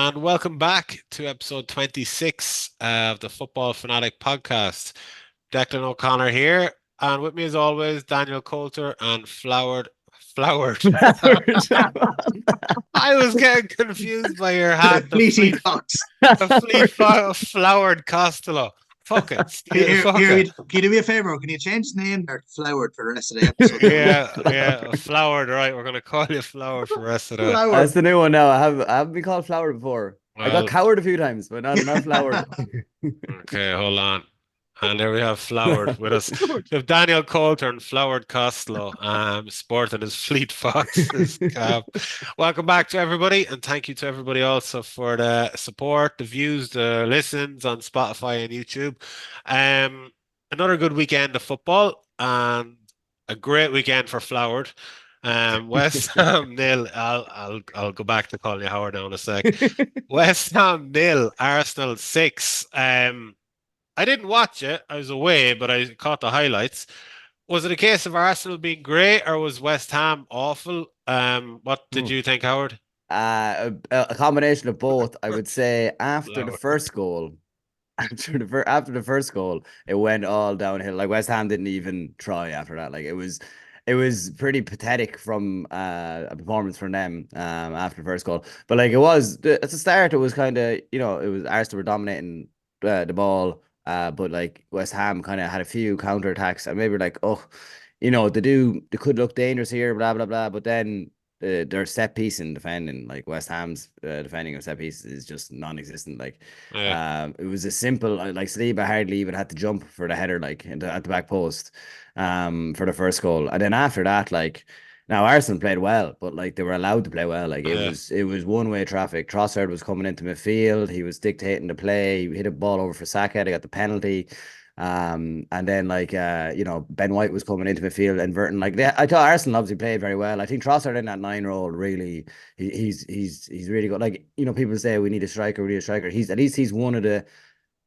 and welcome back to episode 26 of the Football Fanatic podcast. Declan O'Connor here, and with me as always, Daniel Coulter and Flowered. I was getting confused by your hat, Fleety Fox. Flowered Costello. Fuck it. Fuck Can it. you do me a favor? Can you change the name there to Flowered for the rest of the episode? Yeah, Flowered, right. We're going to call you Flowered for the rest of the... That's the new one now. I haven't been called Flowered before. I got coward a few times, but not Flowered. Okay, hold on. And there we have Flowered with us. We have Daniel Coulter and Flowered Costello, sporting his Fleet Foxes cap. Welcome back to everybody, and thank you to everybody also for the support, the views, the listens on Spotify and YouTube. Another good weekend of football and a great weekend for Flowered. West Ham nil. I'll go back to calling you Howard now in a sec. West Ham nil, Arsenal 6. I didn't watch it. I was away, but I caught the highlights. Was it a case of Arsenal being great, or was West Ham awful? What did you think, Howard? A combination of both. I would say after the first goal, after the first goal, it went all downhill. Like West Ham didn't even try after that. Like it was pretty pathetic from a performance from them after the first goal. But like at the start, it was kind of it was Arsenal were dominating the ball. But like West Ham kind of had a few counter attacks, and maybe like, they could look dangerous here, blah blah blah. But then their set piece in defending, like West Ham's defending of set pieces, is just non-existent. Like, it was a simple like Saliba hardly even had to jump for the header, like at the back post, for the first goal, and then after that, like. Now Arsenal played well, but like they were allowed to play well. Like it was one-way traffic. Trossard was coming into midfield. He was dictating the play. He hit a ball over for Saka. They got the penalty. And then Ben White was coming into midfield and Verton. I thought Arsenal obviously played very well. I think Trossard in that 9 role really he's really good. Like, people say we need a striker, he's one of the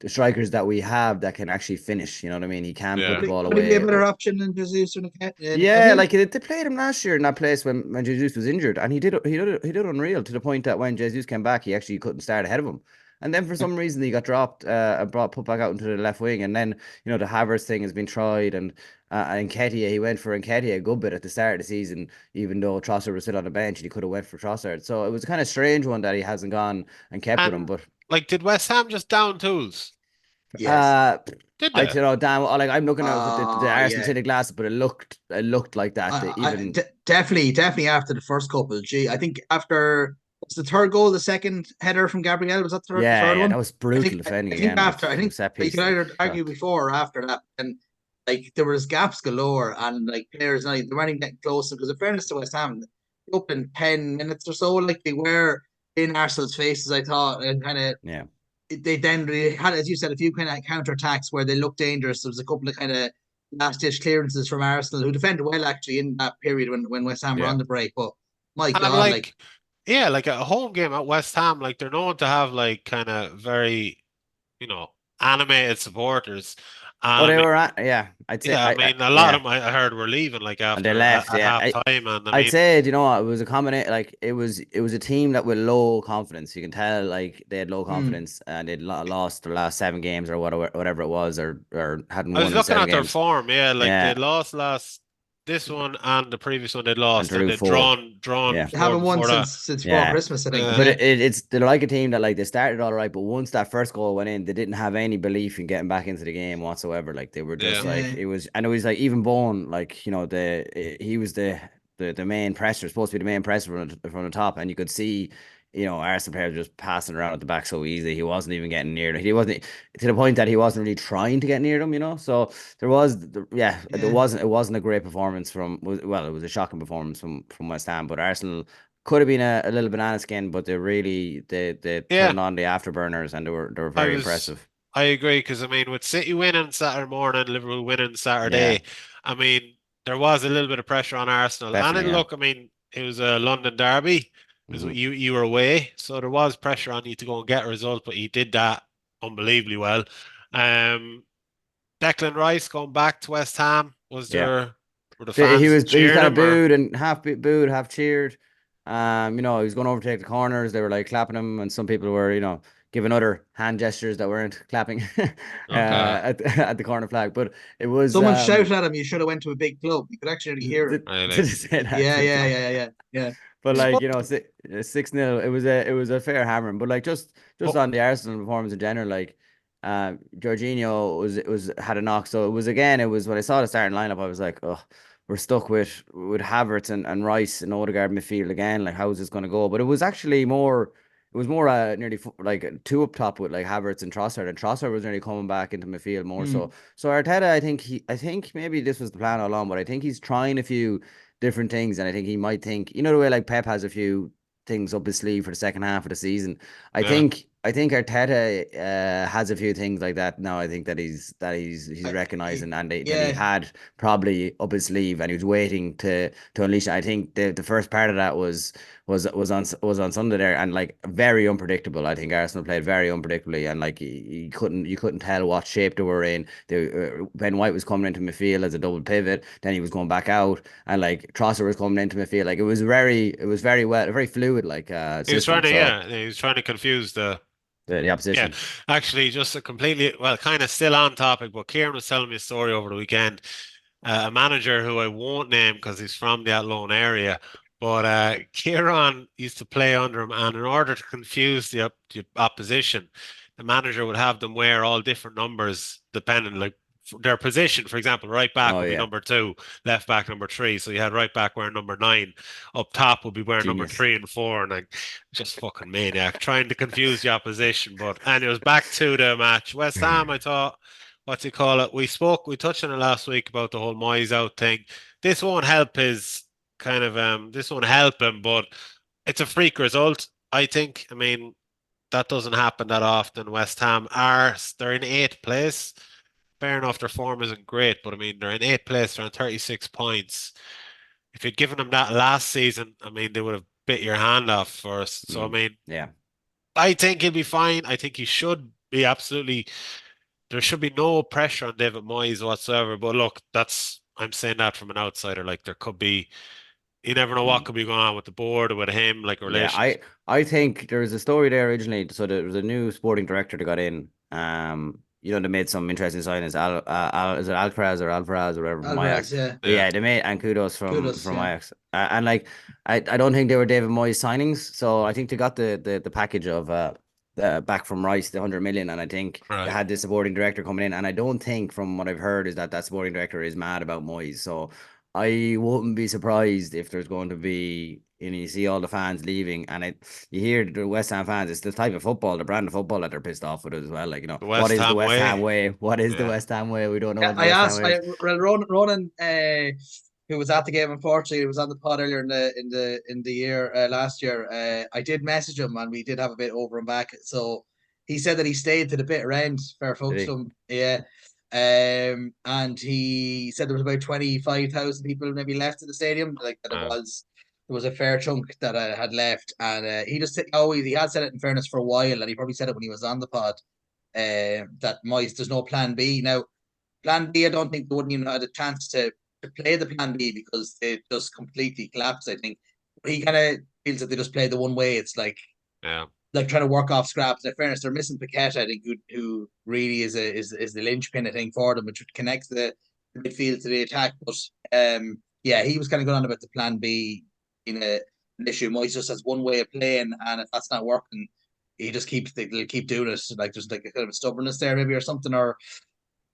strikers that we have that can actually finish. You know what I mean? He can put the ball away. Would he be a better option than Jesus or like they played him last year in that place when Jesus was injured, and he did unreal, to the point that when Jesus came back, he actually couldn't start ahead of him. And then for some reason he got dropped and put back out into the left wing. And then the Havertz thing has been tried, and Nketiah, he went for Nketiah a good bit at the start of the season, even though Trossard was still on the bench, and he could have went for Trossard. So it was a kind of strange one that he hasn't gone and kept with him. But like, did West Ham just down tools? Yes. Did they? Dan. Like, I'm looking at the Arsenal tinted glasses, but it looked like that. Definitely after the first couple. I think after the third goal, the second header from Gabriel, was that the third one? That was brutal defending. I think you could either argue before or after that, and like there was gaps galore, and like players they weren't even getting close. Because in fairness to West Ham, they opened 10 minutes or so, like they were in Arsenal's faces, I thought, and kind of They had, as you said, a few kind of counter attacks where they looked dangerous. There was a couple of kind of last ditch clearances from Arsenal, who defended well actually in that period when West Ham were on the break. But my God, like a home game at West Ham, like they're known to have like kind of very, animated supporters. They were I'd say. Yeah, a lot of them I heard were leaving like after they left at half time, and I'd say, it was a combination. Like it was a team that with low confidence. You can tell like they had low confidence, and they'd lost the last 7 games or whatever it was, or hadn't won. I was looking at their games. form, they lost this one and the previous one they'd lost, and they'd drawn. They haven't won since before Christmas, I think. But it's they're like a team that like they started all right, but once that first goal went in, they didn't have any belief in getting back into the game whatsoever. Like they were just it was, and it was like even Bowen, like he was the main presser, supposed to be the main presser from the top, and you could see. Arsenal players were just passing around at the back so easy. He wasn't even getting near them. He wasn't, to the point that he wasn't really trying to get near them. So it wasn't a great performance it was a shocking performance from West Ham. But Arsenal could have been a little banana skin, but they turned on the afterburners, and they were very impressive. I agree, because with City winning Saturday morning, Liverpool winning Saturday, there was a little bit of pressure on Arsenal. Definitely, it was a London derby. You were away, so there was pressure on you to go and get a result, but he did that unbelievably well. Declan Rice going back to West Ham, was there? Were the fans he was kind of booed and half cheered. You know, he was going over to take the corners. They were like clapping him, and some people were, you know, giving other hand gestures that weren't clapping Okay. at the corner flag. But it was Someone shouted at him, "You should have went to a big club." You could actually hear it. Really? did say that Yeah, to the yeah, flag. yeah, yeah, yeah. But I like, suppose. you know, 6-0. It was a fair hammering. But like, just Oh, on the Arsenal performance in general, like, Jorginho was had a knock. So it was when I saw the starting lineup, I was like, oh, we're stuck with Havertz and Rice and Odegaard midfield again. Like, how is this going to go? But it was actually more. It was more nearly like two up top with like Havertz and Trossard, and Trossard was nearly coming back into midfield more so. Mm, So Arteta, I think maybe this was the plan all along, but I think he's trying a few different things, and I think he might think, you know, the way like Pep has a few things up his sleeve for the second half of the season. I yeah. think I think Arteta has a few things like that now. I think that he's I, recognizing, and that he yeah, had probably up his sleeve, and he was waiting to unleash it. I think the first part of that was on Sunday there, and like very unpredictable. I think Arsenal played very unpredictably, and like you couldn't tell what shape they were in. Ben White was coming into midfield as a double pivot, then he was going back out, and like Trossard was coming into midfield. Like it was very well, very fluid like He was trying system. to, So yeah, he was trying to confuse the. the Yeah, opposition. actually, just a completely, well, kind of still on topic, but Kieran was telling me a story over the weekend. A manager who I won't name because he's from the Athlone area, but Kieran used to play under him, and in order to confuse the opposition, the manager would have them wear all different numbers depending, like their position. For example, right back Oh would be yeah, number 2, left back number 3. So you had right back wearing number 9, up top would be wearing number genius. 3 and 4, and like just fucking maniac trying to confuse the opposition. But and it was back to the match. West Ham, I thought, what's he call it? We touched on it last week about the whole Moyes out thing. This won't help his this won't help him, but it's a freak result, I think. I mean, that doesn't happen that often. West Ham they're in 8th place. Fair enough, their form isn't great, but I mean they're in 8th place, they're on 36 points. If you'd given them that last season, I mean they would have bit your hand off first. So I Mm, mean, yeah. I think he'll be fine. I think he should be absolutely. There should be no pressure on David Moyes whatsoever. But look, I'm saying that from an outsider. Like there could be, you never know what Mm. could be going on with the board or with him, like Yeah, relations. I think there was a story there originally. So there was a new sporting director that got in. They made some interesting signings. Is it Alcaraz or Alvarez or whatever from Alvarez, Ajax? yeah, But Yeah, yeah, they made, and kudos from kudos, from yeah. Ajax. And like I don't think they were David Moyes signings. So I think they got the package of back from Rice, the 100 million, and I think they right. had the sporting director coming in. And I don't think, from what I've heard, is that sporting director is mad about Moyes. So I wouldn't be surprised if there's going to be, you see all the fans leaving, and you hear the West Ham fans. It's the type of football, the brand of football that they're pissed off with it as well. Like, The what West is the Ham West Ham way. way? What is the Yeah, West Ham way? We don't know Yeah, what the I West Ham asked. way is. Well, Ronan, who was at the game, unfortunately, he was on the pod earlier in the year last year. I did message him, and we did have a bit over and back. So he said that he stayed to the bitter end. Fair Did folks to he? him, yeah. And he said there was about 25,000 people maybe left in the stadium. Like that, uh, there was a fair chunk that had left, and he just said, he had said it in fairness for a while, and he probably said it when he was on the pod. That Moyes, there's no plan B now. Plan B, I don't think they wouldn't even had a chance to play the plan B because they just completely collapsed. I think he kind of feels that they just play the one way. It's yeah. like trying to work off scraps. In fairness, they're missing Paquette, I think, who really is the linchpin, I think, for them, which would connect the midfield to the attack. But yeah, he was kind of going on about the plan B in an issue. Moyes just has one way of playing, and if that's not working, he just they'll keep doing it. Like there's like a kind of stubbornness there, maybe, or something, or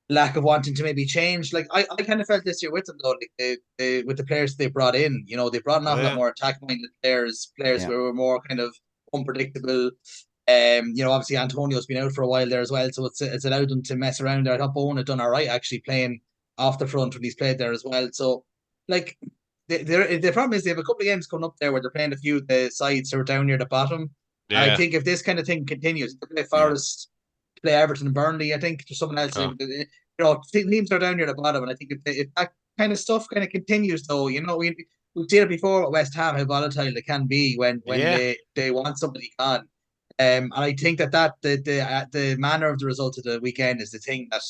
lack of wanting to maybe change. Like I kind of felt this year with them though, like with the players they brought in, they brought an Oh awful lot yeah. more attack minded players Yeah. who were more kind of unpredictable. Obviously Antonio's been out for a while there as well, so it's allowed them to mess around there. I thought Bowen had done all right actually playing off the front when he's played there as well. So like the problem is they have a couple of games coming up there where they're playing a few of the sides who are down near the bottom. And I Yeah. think if this kind of thing continues, they play Yeah. Forest, play Everton and Burnley, I think there's someone else. Okay. Teams are down near the bottom, and I think if that kind of stuff kind of continues, though, we've seen it before at West Ham how volatile they can be when Yeah. they want somebody gone. And I think that the manner of the result of the weekend is the thing that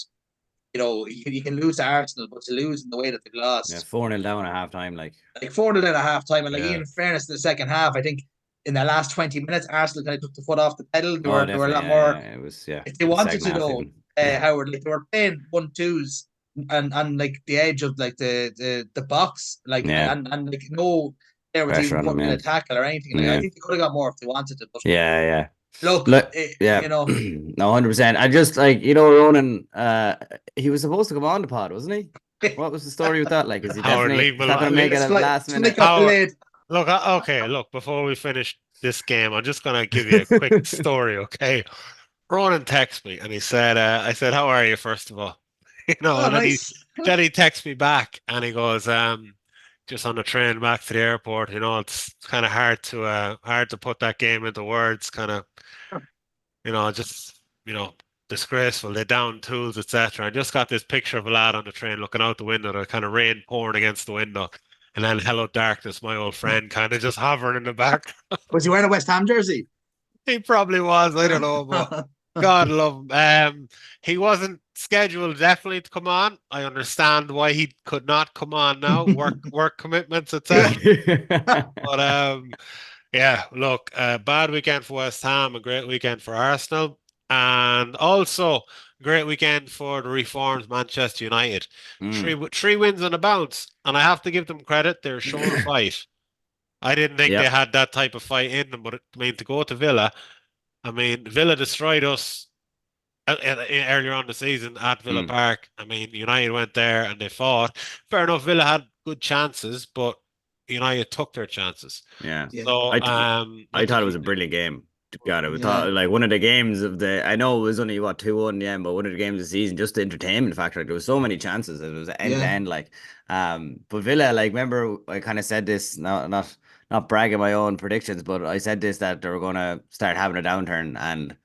you can lose to Arsenal, but to lose in the way that they've lost. Yeah, 4-0 down at half time, like 4-0 at half time, and Yeah. even in fairness in the second half, I think in the last 20 minutes, Arsenal kind of took the foot off the pedal. They were a lot more. It was If they the wanted second to, half though, even. Howard, like they were playing 1-2s and like the edge of like the box, like Yeah. and like no player was Pressure even on them, putting in yeah. a tackle or anything. Like I Yeah. think they could have got more if they wanted to. But Yeah. look, Yeah. No, 100%. I just like, Ronan, he was supposed to come on the pod, wasn't he? What was the story with that? Like, is he Howard, definitely leave he's not going to make it at the last minute? Howard, look, before we finish this game, I'm just gonna give you a quick story, okay? Ronan texted me and he said, I said, how are you, first of all? And nice. then he texts me back and he goes, just on the train back to the airport, it's kind of hard to put that game into words, kind of, just, disgraceful. They down tools, etc. I just got this picture of a lad on the train looking out the window, the kind of rain pouring against the window. And then Hello Darkness, my old friend, kind of just hovering in the back. Was he wearing a West Ham jersey? He probably was. I don't know, but God love him. He wasn't scheduled definitely to come on. I understand why he could not come on now. Work commitments, etc. But yeah, look, bad weekend for West Ham, a great weekend for Arsenal, and also great weekend for the reformed Manchester United. Three wins on a bounce, and I have to give them credit. They're showing fight. I didn't think they had that type of fight in them, but I mean, to go to Villa, Villa destroyed us earlier on the season at Villa Park. United went there and they fought. Fair enough, Villa had good chances, but United took their chances. Yeah. So I thought it was a brilliant game. God, I thought like one of the games of I know it was only 2-1 in the end, but one of the games of the season, just the entertainment factor. Like there was so many chances. It was end to end. Like, but Villa, like, remember I kind of said this, not bragging my own predictions, but I said this that they were gonna start having a downturn, and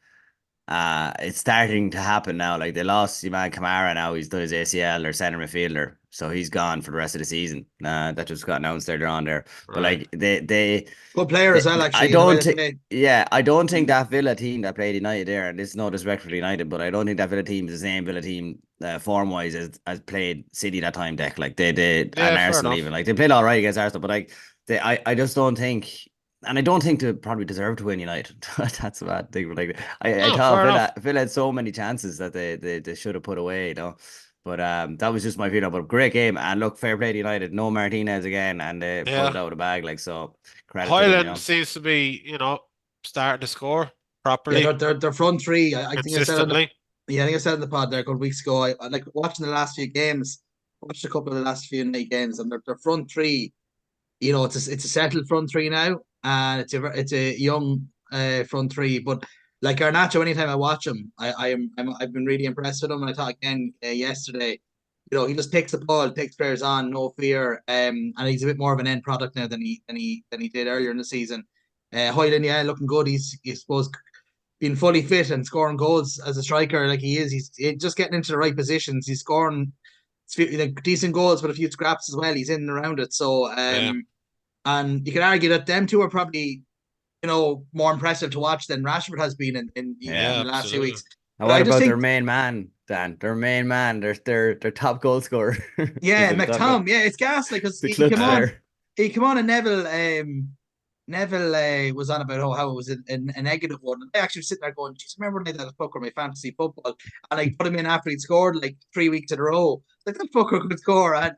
it's starting to happen now. Like they lost Iman Kamara now. He's done his ACL, their center midfielder, so he's gone for the rest of the season. That just got announced earlier on there. But like they good player as well. Actually, I don't think that Villa team that played United there, and this is no disrespect for United, but I don't think that Villa team is the same Villa team form wise as played City that time. Deck like they did, and Arsenal even like they played all right against Arsenal, but like I just don't think. And I don't think they probably deserve to win United. That's a bad thing. But like I thought Villa had so many chances that they should have put away, But that was just my feeling. But great game. And look, fair play to United. No Martinez again, and they pulled out of the bag. Like so, credit Highland to them, seems to be, starting to score properly. Yeah, their front three. I think I said I said in the pod there a couple of weeks ago. I like watching the last few games. Watched a couple of the last few night games, and their front three. It's a settled front three now, and it's a young front three. But like Garnacho, anytime I watch him, I've been really impressed with him. And I thought again yesterday, he just takes the ball, takes players on, no fear. And he's a bit more of an end product now than he did earlier in the season. Hoyland, yeah, looking good. He's supposed being fully fit and scoring goals as a striker like he is. He's just getting into the right positions. He's scoring decent goals, but a few scraps as well. He's in and around it. So, and you can argue that them two are probably, more impressive to watch than Rashford has been in the last few weeks. Now, what about their main man, Dan? Their main man, their top goal scorer. Yeah, McTom. Yeah, it's gas because he came on and Neville was on about how it was a negative one. I actually was sitting there going, "Geez, remember when I had a fucker my fantasy football?" And I put him in after he'd scored like 3 weeks in a row. Like that fucker could score, and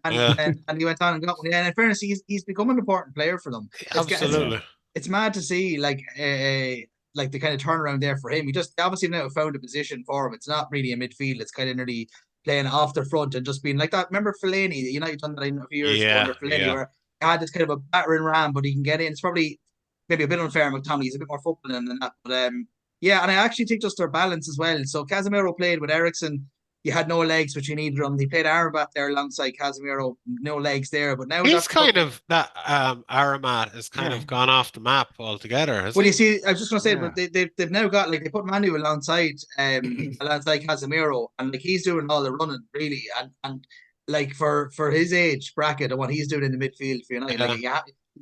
he went on and got one. Yeah, and in fairness, he's become an important player for them. Absolutely, it's mad to see like the kind of turnaround there for him. He just obviously now found a position for him. It's not really a midfield. It's kind of nearly playing off the front and just being like that. Remember Fellaini? United done that a few years ago under Fellaini, where had this kind of a battering ram, but he can get in. It's probably maybe a bit unfair. McTominay, he's a bit more football than that, but yeah, and I actually think just their balance as well. So Casemiro played with Eriksen. You had no legs, which you needed him. He played Aramat there alongside Casemiro, no legs there. But now he's kind of that Aramat has kind of gone off the map altogether. Well, you see, I was just going to say, but they've now got they put Manu alongside Casemiro, and like he's doing all the running really, and like for his age bracket and what he's doing in the midfield for United, like you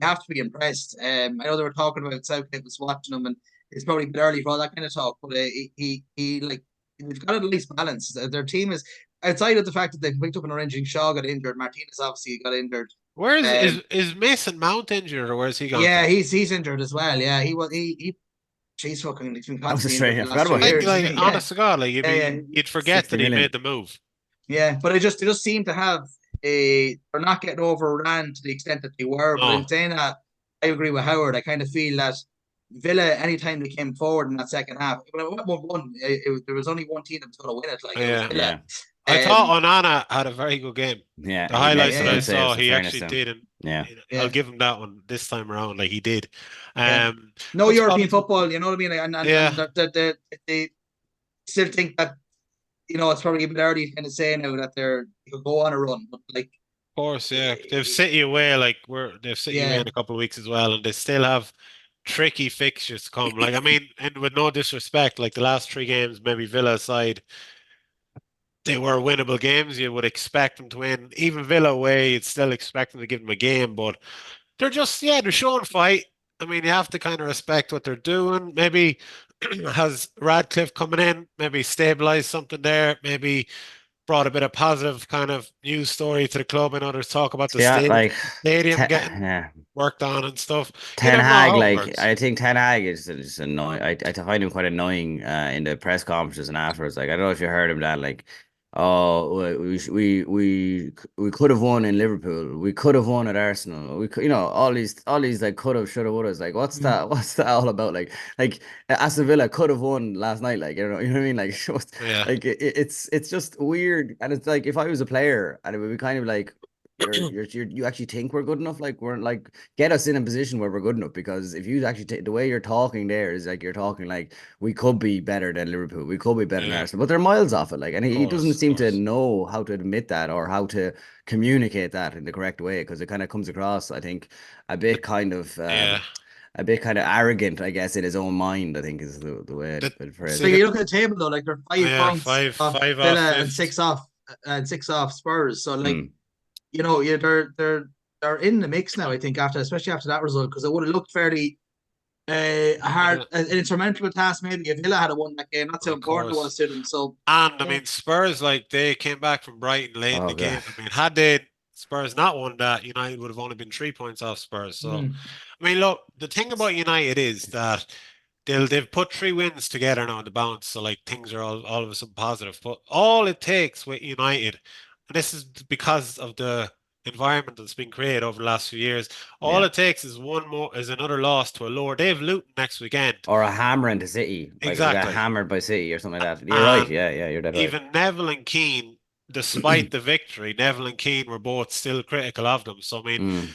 have to be impressed. I know they were talking about Southgate was watching him, and it's probably a bit early for all that kind of talk, but he like they've got a nice balance. Their team is outside of the fact that they picked up an orange and Shaw got injured, Martinez obviously got injured. Where is Mason Mount injured, or where's he gone? Yeah, he's injured as well. Yeah, he's fucking he's been That was constantly injured Australia. the I forgot last 2 about him. years. Like, Yeah, honest to God, like yeah. you'd forget 60 that he million. made the move. Yeah, but they just seem to have they're not getting overrun to the extent that they were. But in saying that, I agree with Howard. I kind of feel that Villa, anytime they came forward in that second half, when it went 1-1, there was only one team that was going to win it. Like it was Villa. I thought Onana had a very good game. Yeah, the highlights that I good saw, saves, he fairness actually to him. did, and Yeah. I'll give him that one this time around. Like he did. No European football, you know what I mean? And they still think that it's probably a bit early to kind of say now that they could go on a run, but like. Of course, yeah. They've City away, they've City away in a couple of weeks as well, and they still have tricky fixtures to come. Like, I mean, and with no disrespect, like the last 3 games, maybe Villa aside, they were winnable games. You would expect them to win. Even Villa away, you'd still expect them to give them a game, but they're just, they're showing fight. I mean, you have to kind of respect what they're doing. Maybe has Radcliffe coming in, maybe stabilize something there, maybe brought a bit of positive kind of news story to the club. I know there's talk about the stadium getting worked on and stuff. Ten Hag, I think Ten Hag is just annoying. I find him quite annoying in the press conferences and afterwards. Like, I don't know if you heard him that, like, oh, we could have won in Liverpool. We could have won at Arsenal. We could, all these like could have, should have, would have. Like, what's that? What's that all about? Like Aston Villa could have won last night. Like, you know what I mean? Like, like it's just weird. And it's like, if I was a player, and it would be kind of like, you actually think we're good enough? Like, we're like, get us in a position where we're good enough, because if you actually the way you're talking there is like you're talking like we could be better than Liverpool, we could be better than Arsenal, but they're miles off it. Like, and he doesn't seem to know how to admit that or how to communicate that in the correct way, because it kind of comes across, I think, a bit kind of arrogant, I guess, in his own mind, I think is the way I'd phrase it. So you look at the table though, like they're 5 points off Villa and 6 off Spurs. So like, they're in the mix now, I think, especially after that result, because it would have looked fairly hard, an insurmountable task maybe if Villa had won that game. That's how important it was to them. So, and I mean, Spurs, like, they came back from Brighton late in the game. I mean, had Spurs not won that, United would have only been 3 points off Spurs. So, I mean, look, the thing about United is that they've put 3 wins together now in the balance, so like things are all of a sudden positive. But all it takes with United, and this is because of the environment that's been created over the last few years. All it takes is another loss to a lower. They have Luton next weekend, or a hammering to City. Exactly, like hammered by City or something like that. You're right. Yeah, you're dead right. Even Neville and Keane, despite the victory, Neville and Keane were both still critical of them. So I mean,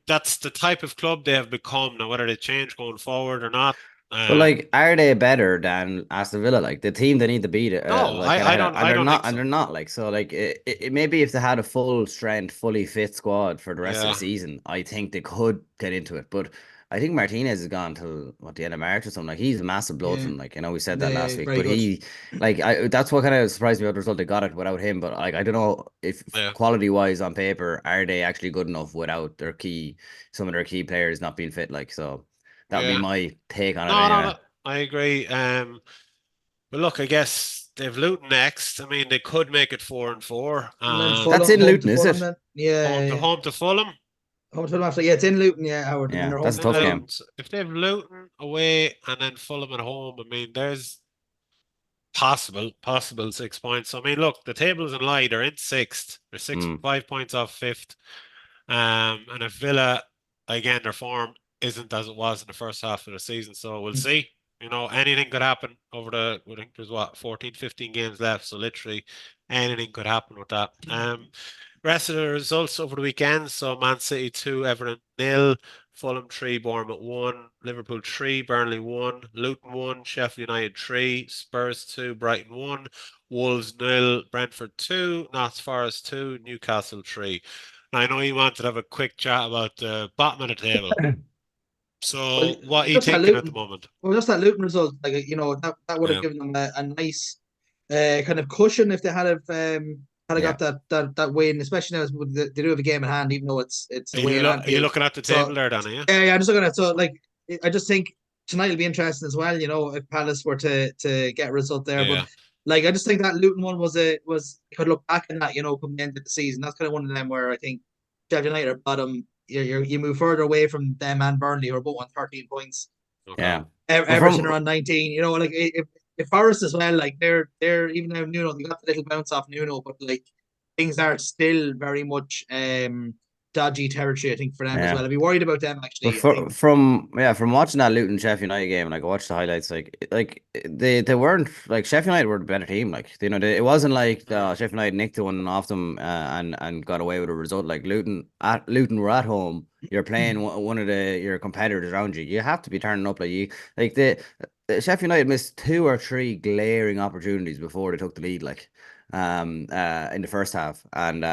that's the type of club they have become now. Whether they change going forward or not. But like, are they better than Aston Villa? Like the team they need to beat it. No, I don't. And they're not. Like, so like it maybe if they had a full strength, fully fit squad for the rest of the season, I think they could get into it. But I think Martinez has gone till the end of March or something. Like, he's a massive blood from, like, we said that last week. But he, like, that's what kind of surprised me about the result. They got it without him. But like, I don't know if quality wise on paper, are they actually good enough without some of their key players not being fit? Like, so. That would be my take on it. No, I agree. But look, I guess they've Luton next. I mean, they could make it 4-4. That's in Luton, is it? Home to Fulham. Home to Fulham after. Yeah, it's in Luton. Yeah, Howard. Yeah, that's a tough game. If they have Luton away and then Fulham at home, I mean, there's possible 6 points. So, I mean, look, the table is in lie. They're in 6th. They're 5 points off 5th. And if Villa, again, their form isn't as it was in the first half of the season, so we'll see. Anything could happen over I think there's 14, 15 games left, so literally anything could happen with that. Rest of the results over the weekend: so Man City 2, Everton 0, Fulham 3, Bournemouth 1, Liverpool 3, Burnley 1, Luton 1, Sheffield United 3, Spurs 2, Brighton 1, Wolves 0, Brentford 2, Notts Forest 2, Newcastle 3. Now, I know you wanted to have a quick chat about the bottom of the table. So, what are you thinking at the moment? Well, just that Luton result, like, that would have given them a nice kind of cushion if they had got that win, especially now they do have a game in hand, even though it's away. Are you looking at the table there, Danny? Yeah, I'm just looking at it. So, like, I just think tonight will be interesting as well. If Palace were to get a result there, but like I just think that Luton one was could look back on that, come the end of the season. That's kind of one of them where I think Sheffield United are bottom. You move further away from them and Burnley, who are both on 13 points. Okay. Yeah. Everton are on 19. Like if Forest as well, like they're even though Nuno, they got the little bounce off Nuno, but like things are still very much dodgy territory, I think, for them as well. I'd be worried about them actually. From watching that Luton Sheffield United game, like I watched the highlights, like they weren't like Sheffield United were the better team. Like it wasn't like Sheffield United nicked the one off them and got away with a result. Like Luton were at home. You're playing one of your competitors around you. You have to be turning up the Sheffield United missed 2 or 3 glaring opportunities before they took the lead. Like in the first half, and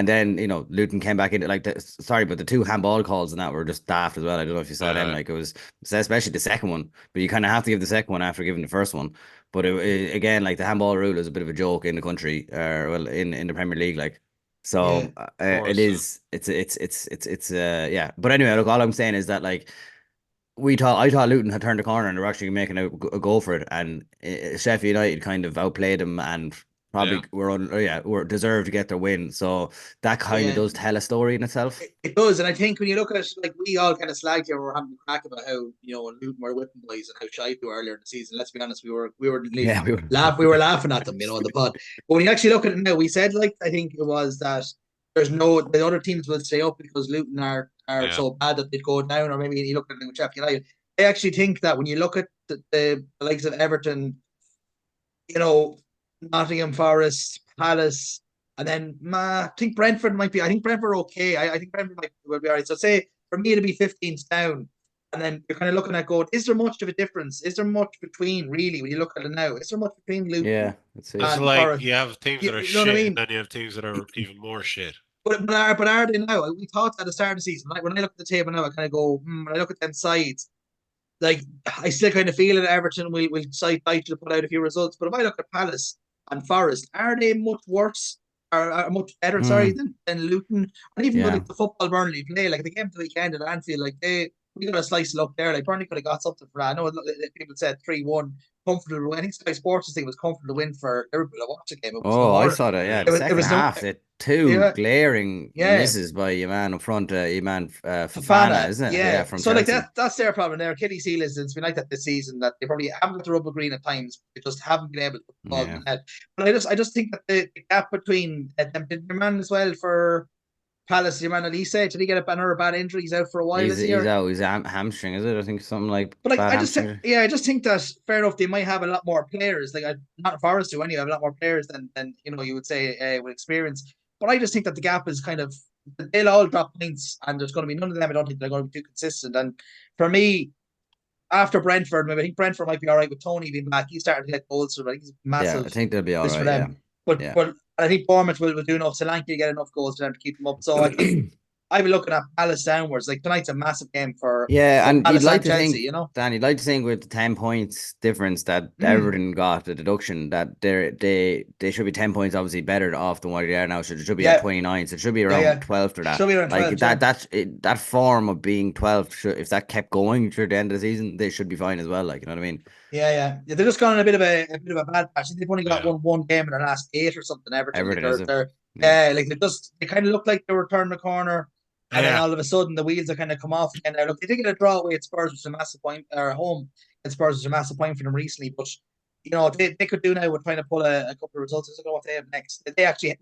then Luton came back into but the 2 handball calls and that were just daft as well. I don't know if you saw them. Like it was, especially the second one, but you kind of have to give the second one after giving the first one. But again, like the handball rule is a bit of a joke in the country, well in the Premier League, like. So it is. It's yeah. But anyway, look, all I'm saying is that like I thought Luton had turned the corner and they were actually making a go for it, and Sheffield United kind of outplayed them and probably were deserved to get their win. So that kind of does tell a story in itself. It does, and I think when you look at it, like we all kind of slagged here, we were having a crack about how Luton were whipping boys and how shy they were earlier in the season. Let's be honest, we were laughing at them, in the pod. But when you actually look at it now, we said I think it was that the other teams will stay up because Luton are so bad that they'd go down, or maybe you look at it with Sheffield United. I actually think that when you look at the likes of Everton, Nottingham Forest, Palace, and then I think Brentford might be. I think Brentford are okay. I think Brentford will be all right. So say for me to be 15th down, and then you're kind of looking at going, is there much of a difference? Is there much between really when you look at it now? Is there much between Luton? Yeah, it's like Forest? You have teams that are shit, and then you have teams that are even more shit. But are they now? We thought at the start of the season. Like when I look at the table now, I kind of go, when I look at them sides, like I still kind of feel that Everton will side fight to put out a few results. But if I look at Palace and Forest, are they much worse or are much better, than Luton? And even though the football Burnley play, like the game to the weekend at Anfield, like we got a slice it up there. Like Burnley could have got something for that. I know people said 3-1. Comfortable win. I think Sky Sports thing was comfortable win for Liverpool. I watched the game. I saw that. Yeah, the second half, the 2 glaring misses by your man up front. Your man Fafana, isn't it? Yeah, from so Chelsea. like that's their problem. Their Achilles heel is it's been like that this season, that they probably haven't got the rubber green at times. They just haven't been able to put the ball in the net. But I just think that the gap between them, your man as well for Palace, your man Elise, did he get another bad injury? He's out for a while this year. He's out. He's a hamstring, is it? I think something like. But I just think that fair enough. They might have a lot more players. Like not Forest do anyway. Have a lot more players than you would say with experience. But I just think that the gap is kind of, they'll all drop points, and there's going to be none of them. I don't think they're going to be too consistent. And for me, after Brentford, maybe I think Brentford might be all right with Tony being back. He's starting to get goals, so I think he's massive. Yeah, I think they'll be all right. For them. Yeah. But I think Bournemouth will do enough. Solanke to get enough goals for them to keep them up. So I think I'd be looking at Palace downwards. Like tonight's a massive game for and Palace you'd like to Chelsea, think, Dan, you'd like to think with the 10 points difference that Everton got the deduction, that they should be 10 points obviously better off than what they are now. So they should be at 29. So it should be around 12 to that. Should be around 12, that form of being 12, if that kept going through the end of the season, they should be fine as well. Like, you know what I mean? Yeah. They're just gone on a bit of a bad patch. They've only got one game in their last 8 or something. Everton they kind of look like they were turning the corner. And then all of a sudden, the wheels are kind of come off again. Now, look, they did get a draw away at Spurs, which is a massive point, or home at Spurs, which is a massive point for them recently. But, they could do now with trying to pull a couple of results. I don't know what they have next. They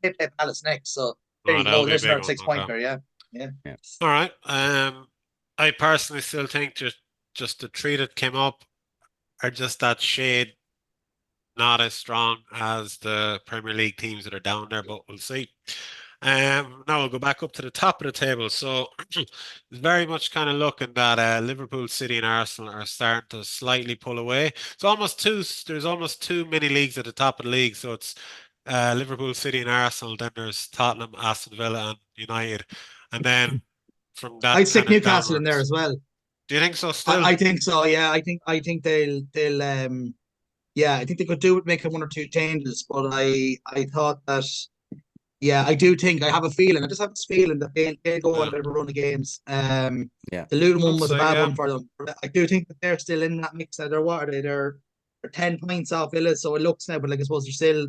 play Palace next. So, there you go. There's another 6-pointer, yeah. All right. I personally still think just the 3 that came up are just that shade not as strong as the Premier League teams that are down there, but we'll see. Now we'll go back up to the top of the table. So it's very much kind of looking that Liverpool, City, and Arsenal are starting to slightly pull away. There's almost too many leagues at the top of the league. So it's Liverpool, City, and Arsenal. Then there's Tottenham, Aston Villa, and United. And then from that, I'd stick Newcastle in there as well. Do you think so? Still, I think so. Yeah, I think they'll I think they could make 1 or 2 changes. But I thought that. Yeah, I do think, I have a feeling. I just have this feeling that they'll go on a bit of a run of games. The Luton one was a bad one for them. I do think that they're still in that mix. They're what are they? They're They're 10 points off Villa, so it looks now, but like I suppose they're still,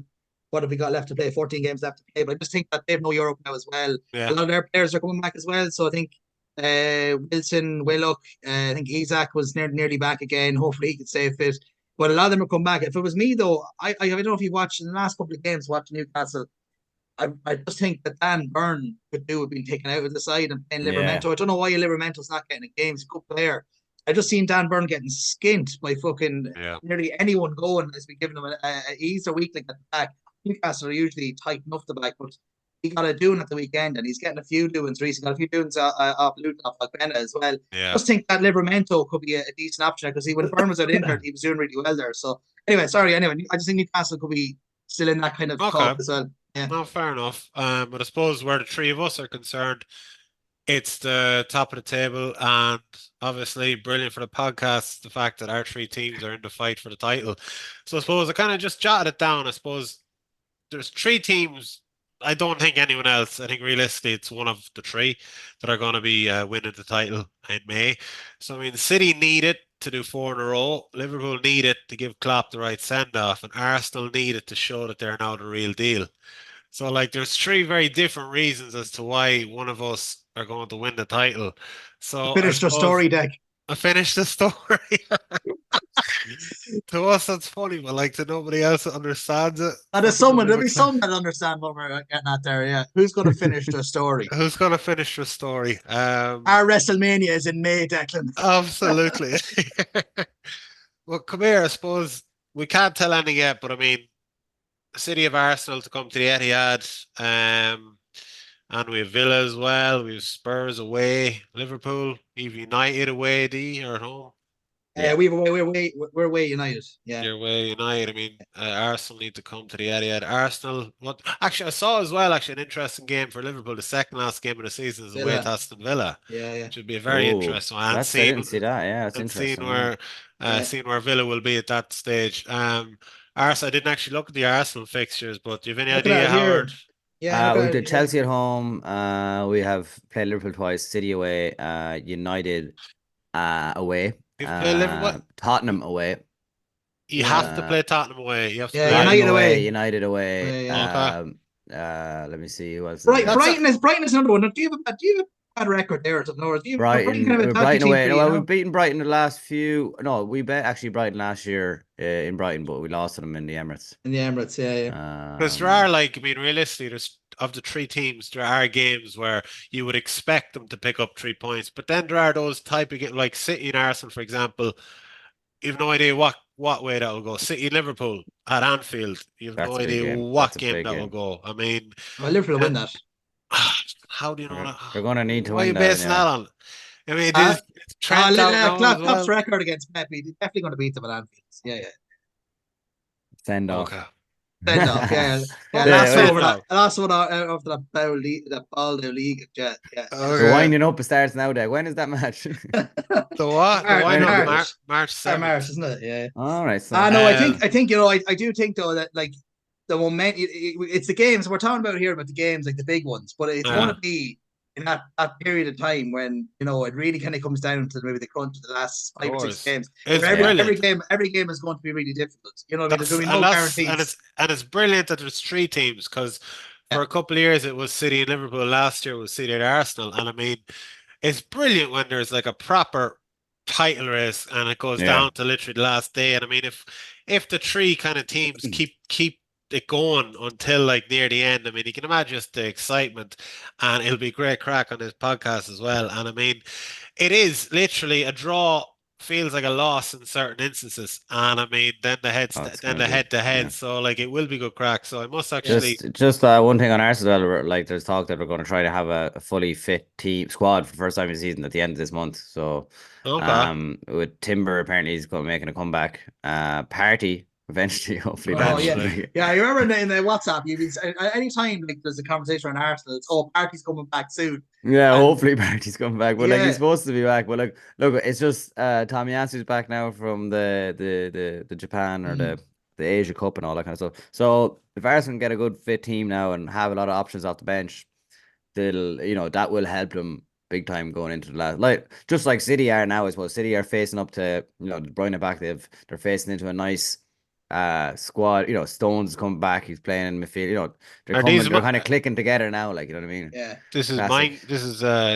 what have we got left to play? 14 games left to play. But I just think that they have no Europe now as well. Yeah. A lot of their players are coming back as well. So I think Wilson, Willock, I think Isaac was nearly back again. Hopefully he can stay fit. But a lot of them are coming back. If it was me though, I don't know if you watched in the last couple of games, watching Newcastle. I just think that Dan Burn could do with being taken out of the side and playing Livramento. I don't know why Livramento's not getting a game. He's a good player. I just seen Dan Burn getting skint by fucking nearly anyone going as we giving him a ease or week like at the back. Newcastle are usually tight enough the back, but he got a doing at the weekend and he's getting a few doings recently. Got a few doings off Luton, off Bena as well. Yeah. I just think that Livramento could be a decent option because when Burn was out injured, he was doing really well there. So anyway, I just think Newcastle could be still in that kind of talk as well. Yeah. No, fair enough. But I suppose where the three of us are concerned, it's the top of the table, and obviously brilliant for the podcast, the fact that our three teams are in the fight for the title. So I suppose I kind of just jotted it down. I suppose there's three teams. I don't think anyone else. I think realistically it's one of the three that are going to be winning the title in May. So I mean, City need it to do 4 in a row. Liverpool need it to give Klopp the right send-off, and Arsenal need it to show that they're now the real deal. So, like, there's three very different reasons as to why one of us are going to win the title. So, finish the story deck. I finished the story. To us, that's funny, but like to nobody else that understands it. There'll be some that understand what we're getting at there. Yeah, who's going to finish the story? Who's going to finish the story? Our WrestleMania is in May, Declan. Absolutely. Well, come here. I suppose we can't tell anything yet, but I mean, City of Arsenal to come to the Etihad, and we have Villa as well. We have Spurs away, Liverpool, even United away. Or at home. We're away United. Yeah, you're away United. I mean, Arsenal need to come to the Etihad. Arsenal. What? Actually, I saw as well. Actually, an interesting game for Liverpool. The second last game of the season is away at Aston Villa. Yeah. Should be a very interesting one. I didn't see that. Yeah, it's interesting. Seeing where Villa will be at that stage. Arsenal. I didn't actually look at the Arsenal fixtures, but do you have any idea, Howard? Yeah, we did Chelsea at home. We have played Liverpool twice, City away, United away, Tottenham away. You have to play Tottenham away. You have to play United away. Okay. Let me see who else. Brighton is number one. Do you have a bad record there or something? Or do you Brighton away. Well, we've beaten Brighton the last few. No, we bet actually Brighton last year in Brighton, but we lost to them in the Emirates. Yeah. Because there are, like, I mean, realistically, there's of the three teams, there are games where you would expect them to pick up 3 points, but then there are those type of games, like City and Arsenal, for example. You have no idea what way that will go. City and Liverpool at Anfield, you have no idea what game that will go. I mean, Liverpool win that. How do you know that? They're going to need to win. Why are you basing that on? I mean, Klopp's record against Pep, he's definitely going to beat them at Anfield. Yeah. Send off. Okay. Send off, yeah. Last one of the Baldo League. Yeah. So winding up starts now, Dad. When is that match? The what? March 7th. March, isn't it? Yeah. All right. So. No, I think I do think though that like the moment it's the games we're talking about here about the games like the big ones, but it's going to be in that period of time when it really kind of comes down to maybe the crunch of the last 5 or 6 games. Every game is going to be really difficult. There's going to be no guarantees. And it's brilliant that there's 3 teams because for a couple of years it was City and Liverpool. Last year it was City and Arsenal, and I mean it's brilliant when there's like a proper title race and it goes down to literally the last day. And I mean if the 3 kind of teams keep it going until like near the end, I mean you can imagine just the excitement, and it'll be great crack on this podcast as well. And I mean it is literally a draw feels like a loss in certain instances, and I mean then the head to head, so like it will be good crack. So I must actually just one thing on Arsenal, like there's talk that we're going to try to have a fully fit team squad for the first time in the season at the end of this month. So with Timber apparently he's making a comeback, Party eventually, hopefully. Yeah. You remember in the WhatsApp, anytime like there's a conversation around Arsenal, it's Party's coming back soon. Yeah, hopefully Party's coming back. But like he's supposed to be back. But look, it's just Tomiyasu's back now from the Japan or the Asia Cup and all that kind of stuff. So if Arsenal get a good fit team now and have a lot of options off the bench, they'll that will help them big time going into the last, just like City are now. I suppose City are facing up to De Bruyne back. They're facing into a nice squad. Stones coming back. He's playing in midfield. They're Are these coming. They're kind of clicking together now. Like, you know what I mean? Yeah. this is Classic.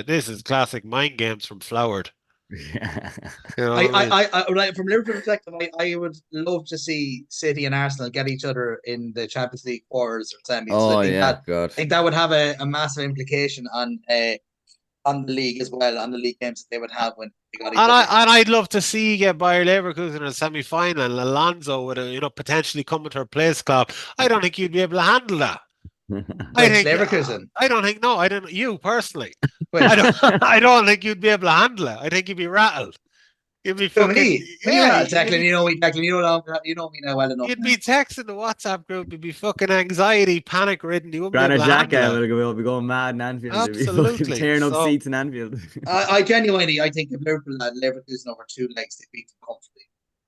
this is classic mind games from Flowered. Yeah. You know what I mean? Right, from Liverpool perspective, I would love to see City and Arsenal get each other in the Champions League quarters or semis. So Oh yeah, God. I think that would have a massive implication on the league as well, on the league games that they would have when they got each And other. I'd love to see you get Bayer Leverkusen in a semi final and Alonso would potentially coming to replace Klopp. I don't think you'd be able to handle that. Which Leverkusen? I don't think no, I don't you personally. Which, I don't think you'd be able to handle it. I think you'd be rattled. You'd be to fucking me, yeah. Declan, you know me, Declan, you know me now well enough. You'd be texting the WhatsApp group. You'd be fucking anxiety, panic ridden. You wouldn't be Granit able to handle Xhaka it. will be going mad in Anfield. They'll be fucking Absolutely. tearing up So seats in Anfield. I genuinely, I think if Liverpool had Leverkusen over 2 legs, they beat them comfortably.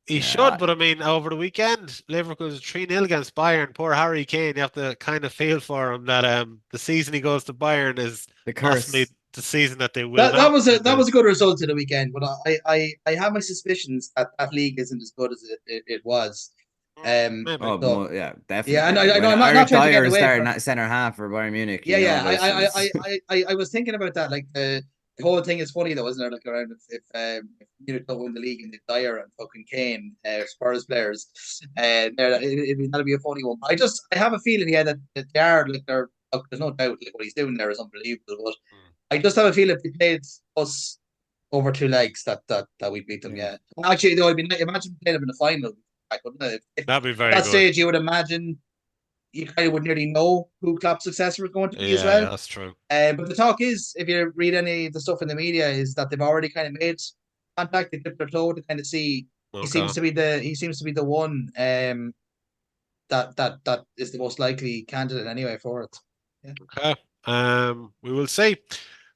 he Yeah, should, but I mean, over the weekend, Liverpool was 3-0 against Bayern. Poor Harry Kane. You have to kind of feel for him that the season he goes to Bayern is the possibly curse. the season that they will That not. was a good result of the weekend, but I have my suspicions that that league isn't as good as Maybe. it was. Oh, yeah, definitely. Yeah, and Like, I know when I'm not Eric trying to get Dyer is away starting from. at centre half for Bayern Munich, Yeah, yeah. this was I was thinking about that. Like the whole thing is funny though, isn't it? Like around if Munich don't win the league and they Dyer and fucking Kane, Spurs players, that'll be a funny one. I have a feeling, yeah, that they are like they're. Look, there's no doubt like what he's doing there is unbelievable, but I just have a feeling if they played us over 2 legs that we beat them. Yeah, actually, though, imagine playing them in the final. That'd be At very that good. stage, you would imagine you kind of would nearly know who Klopp's successor is going to be as Yeah, well. that's true. But the talk is, if you read any of the stuff in the media, is that they've already kind of made contact. They dipped their toe to kind of see. He seems to be the one that is the most likely candidate anyway for it. Yeah. Okay. We will see.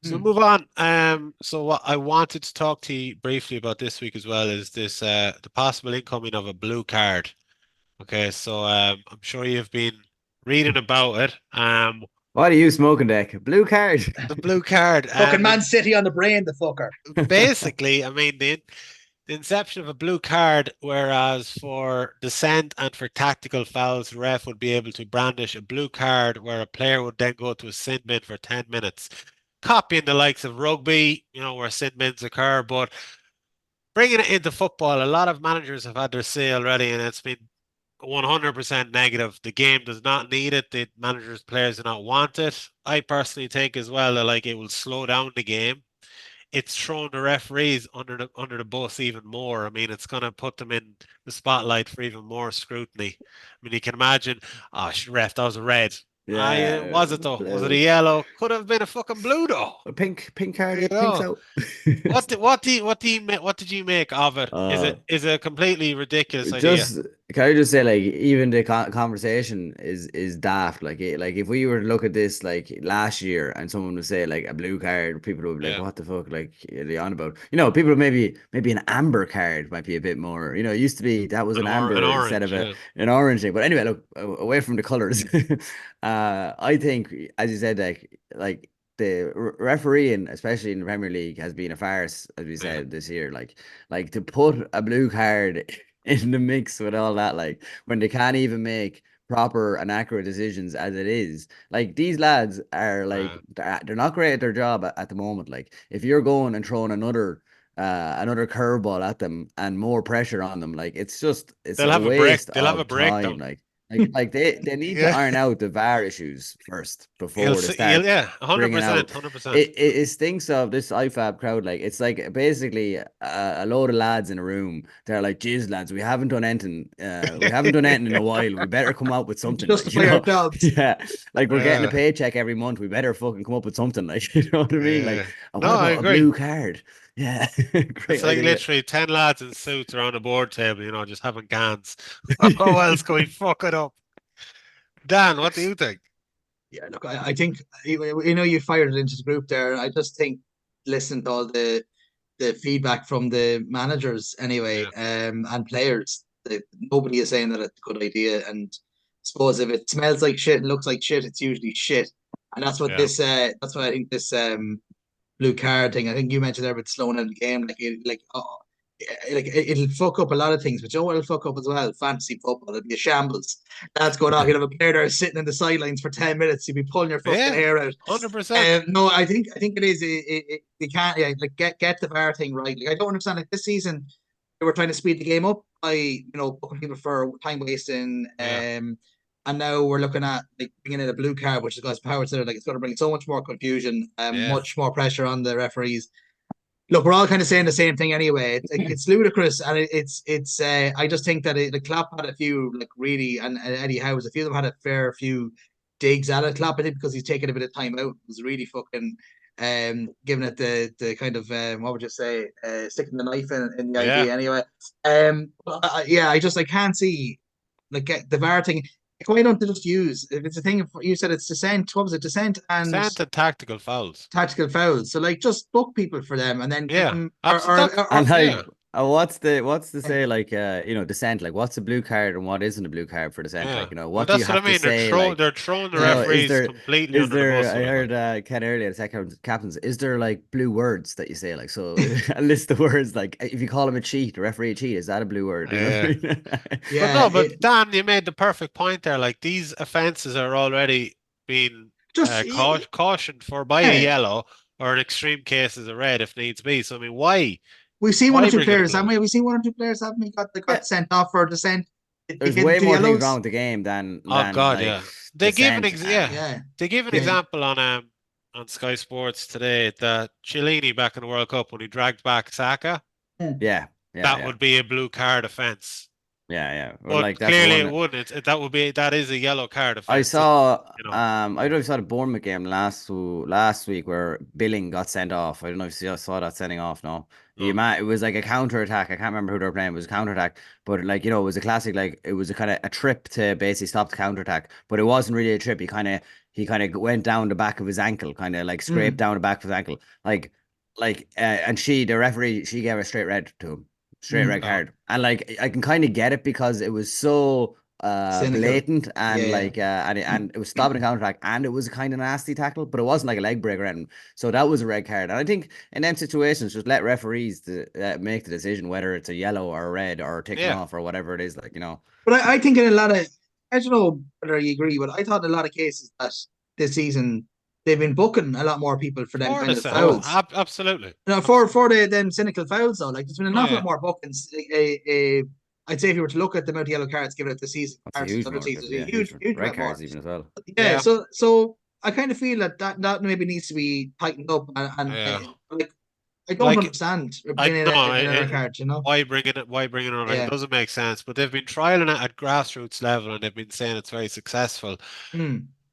So move on. So what I wanted to talk to you briefly about this week as well is this the possible incoming of a blue card. Okay, so I'm sure you've been reading about it. What are you smoking, Deck? Blue card. The blue card. Fucking Man City on the brain, the fucker. Basically, I mean the inception of a blue card, whereas for dissent and for tactical fouls, the ref would be able to brandish a blue card where a player would then go to a sin bin for 10 minutes. Copying the likes of rugby, where sin bins occur, but bringing it into football, a lot of managers have had their say already, and it's been 100% negative. The game does not need it. The managers, players do not want it. I personally think as well that it will slow down the game. It's thrown the referees under the bus even more. I mean, it's going to put them in the spotlight for even more scrutiny. I mean, you can imagine, ref, that was a red. Yeah, Was it though? Was it a blue. yellow? Could have been a fucking blue though. A pink card, You pink know. out. What did you make of it? Is it a completely ridiculous idea? Can I just say, like, even the conversation is daft. Like, if we were to look at this like last year and someone would say like a blue card, people would be like, "What the fuck? Like, are they on about?" People would maybe an amber card might be a bit more. It used to be that was an amber instead of an orange thing. But anyway, look, away from the colors. I think, as you said, like the refereeing, especially in the Premier League, has been a farce, as we said this year. Like to put a blue card in the mix with all that, like when they can't even make proper and accurate decisions as it is. Like these lads are like they're not great at their job at the moment. Like if you're going and throwing another curveball at them and more pressure on them, like it's They'll a have a break. waste They'll have a of breakdown. time. Like they need to iron out the VAR issues first before they start. 100%, 100%. It stinks of this IFAB crowd. Like it's like basically a load of lads in a room. They're like, "Jeez, lads, we haven't done anything. We haven't done anything in a while. We better come up with something." Justify our jobs. Yeah, like we're getting a paycheck every month. We better fucking come up with something. Like, you know what I mean? Like, what about a blue card? Yeah, great it's like idea. literally 10 lads in suits around a board table, just having cans. How else can we fuck it up? Dan, what do you think? Yeah, look, I think you fired it into the group there. I just think listen to all the feedback from the managers anyway, and players. Nobody is saying that it's a good idea. And I suppose if it smells like shit and looks like shit, it's usually shit. And that's what that's what I think this blue card thing. I think you mentioned there about slowing down the game. like it'll fuck up a lot of things, but you know what it'll fuck up as well? Fantasy football. It'll be a shambles. That's going on. You'll have a player there sitting in the sidelines for 10 minutes. You'll be pulling your fucking hair out. 100%. No, I think it is. You can't like get the VAR thing right. Like I don't understand. Like this season, they were trying to speed the game up by booking people for time wasting. And now we're looking at like bringing in a blue card, which has got power to it. Like it's going to bring so much more confusion and much more pressure on the referees. Look, we're all kind of saying the same thing anyway. It's ludicrous, and it's. I just think that the Klopp had a few like really, and Eddie Howe's a few of them had a fair few digs at it. Klopp, I think, because he's taken a bit of time out, was really fucking giving it the kind of what would you say, sticking the knife in the idea anyway. I can't see like the VAR thing. Why don't they just use if it's a thing? You said it's dissent. What was it? Dissent and tactical fouls. Tactical fouls. So like, just book people for them, and then give them, and like, what's the say like dissent? Like, what's a blue card and what isn't a blue card for dissent? Like, what do you have to say? They're throwing the referees completely under the bus. I heard Ken earlier, the second captains. Is there like blue words that you say? Like, so a list of words. Like, if you call him a cheat, a referee a cheat, is that a blue word? But Dan, you made the perfect point there. Like, these offences are already being cautioned for by a yellow, or in extreme cases a red if needs be. So I mean, why? We've seen one or two players, haven't we? We've seen one or two players, haven't we? Got sent off for dissent. There's way more things wrong with the game than They give an example on Sky Sports today that Chiellini back in the World Cup when he dragged back Saka. That would be a blue card offence. Well, but like, clearly it wouldn't. That is a yellow card offence. I saw I don't know if you saw the Bournemouth game last week where Billing got sent off. I don't know if you saw that sending off. No. It was like a counter attack. I can't remember who they were playing. It was a counter attack, but like, it was a classic. Like, it was a kind of a trip to basically stop the counter attack, but it wasn't really a trip. He kind of went down the back of his ankle, kind of like scraped down the back of his ankle, and the referee, she gave a straight red to him. Straight red card. And like, I can kind of get it because it was so blatant and and it was stopping a counter attack, and it was a kind of nasty tackle, but it wasn't like a leg break or anything. So that was a red card. And I think in them situations, just let referees make the decision whether it's a yellow or a red or ticking off or whatever it is, like, But I think in a lot of, I don't know whether you agree, but I thought in a lot of cases that this season they've been booking a lot more people for them kind of fouls. Absolutely. For them cynical fouls though, like there's been an awful lot more bookings. I'd say if you were to look at the amount of yellow cards given at the season, huge red cards even as well. So I kind of feel that maybe needs to be tightened up, and like, I don't understand bringing in a card. Why bring it on? It doesn't make sense. But they've been trialing it at grassroots level, and they've been saying it's very successful.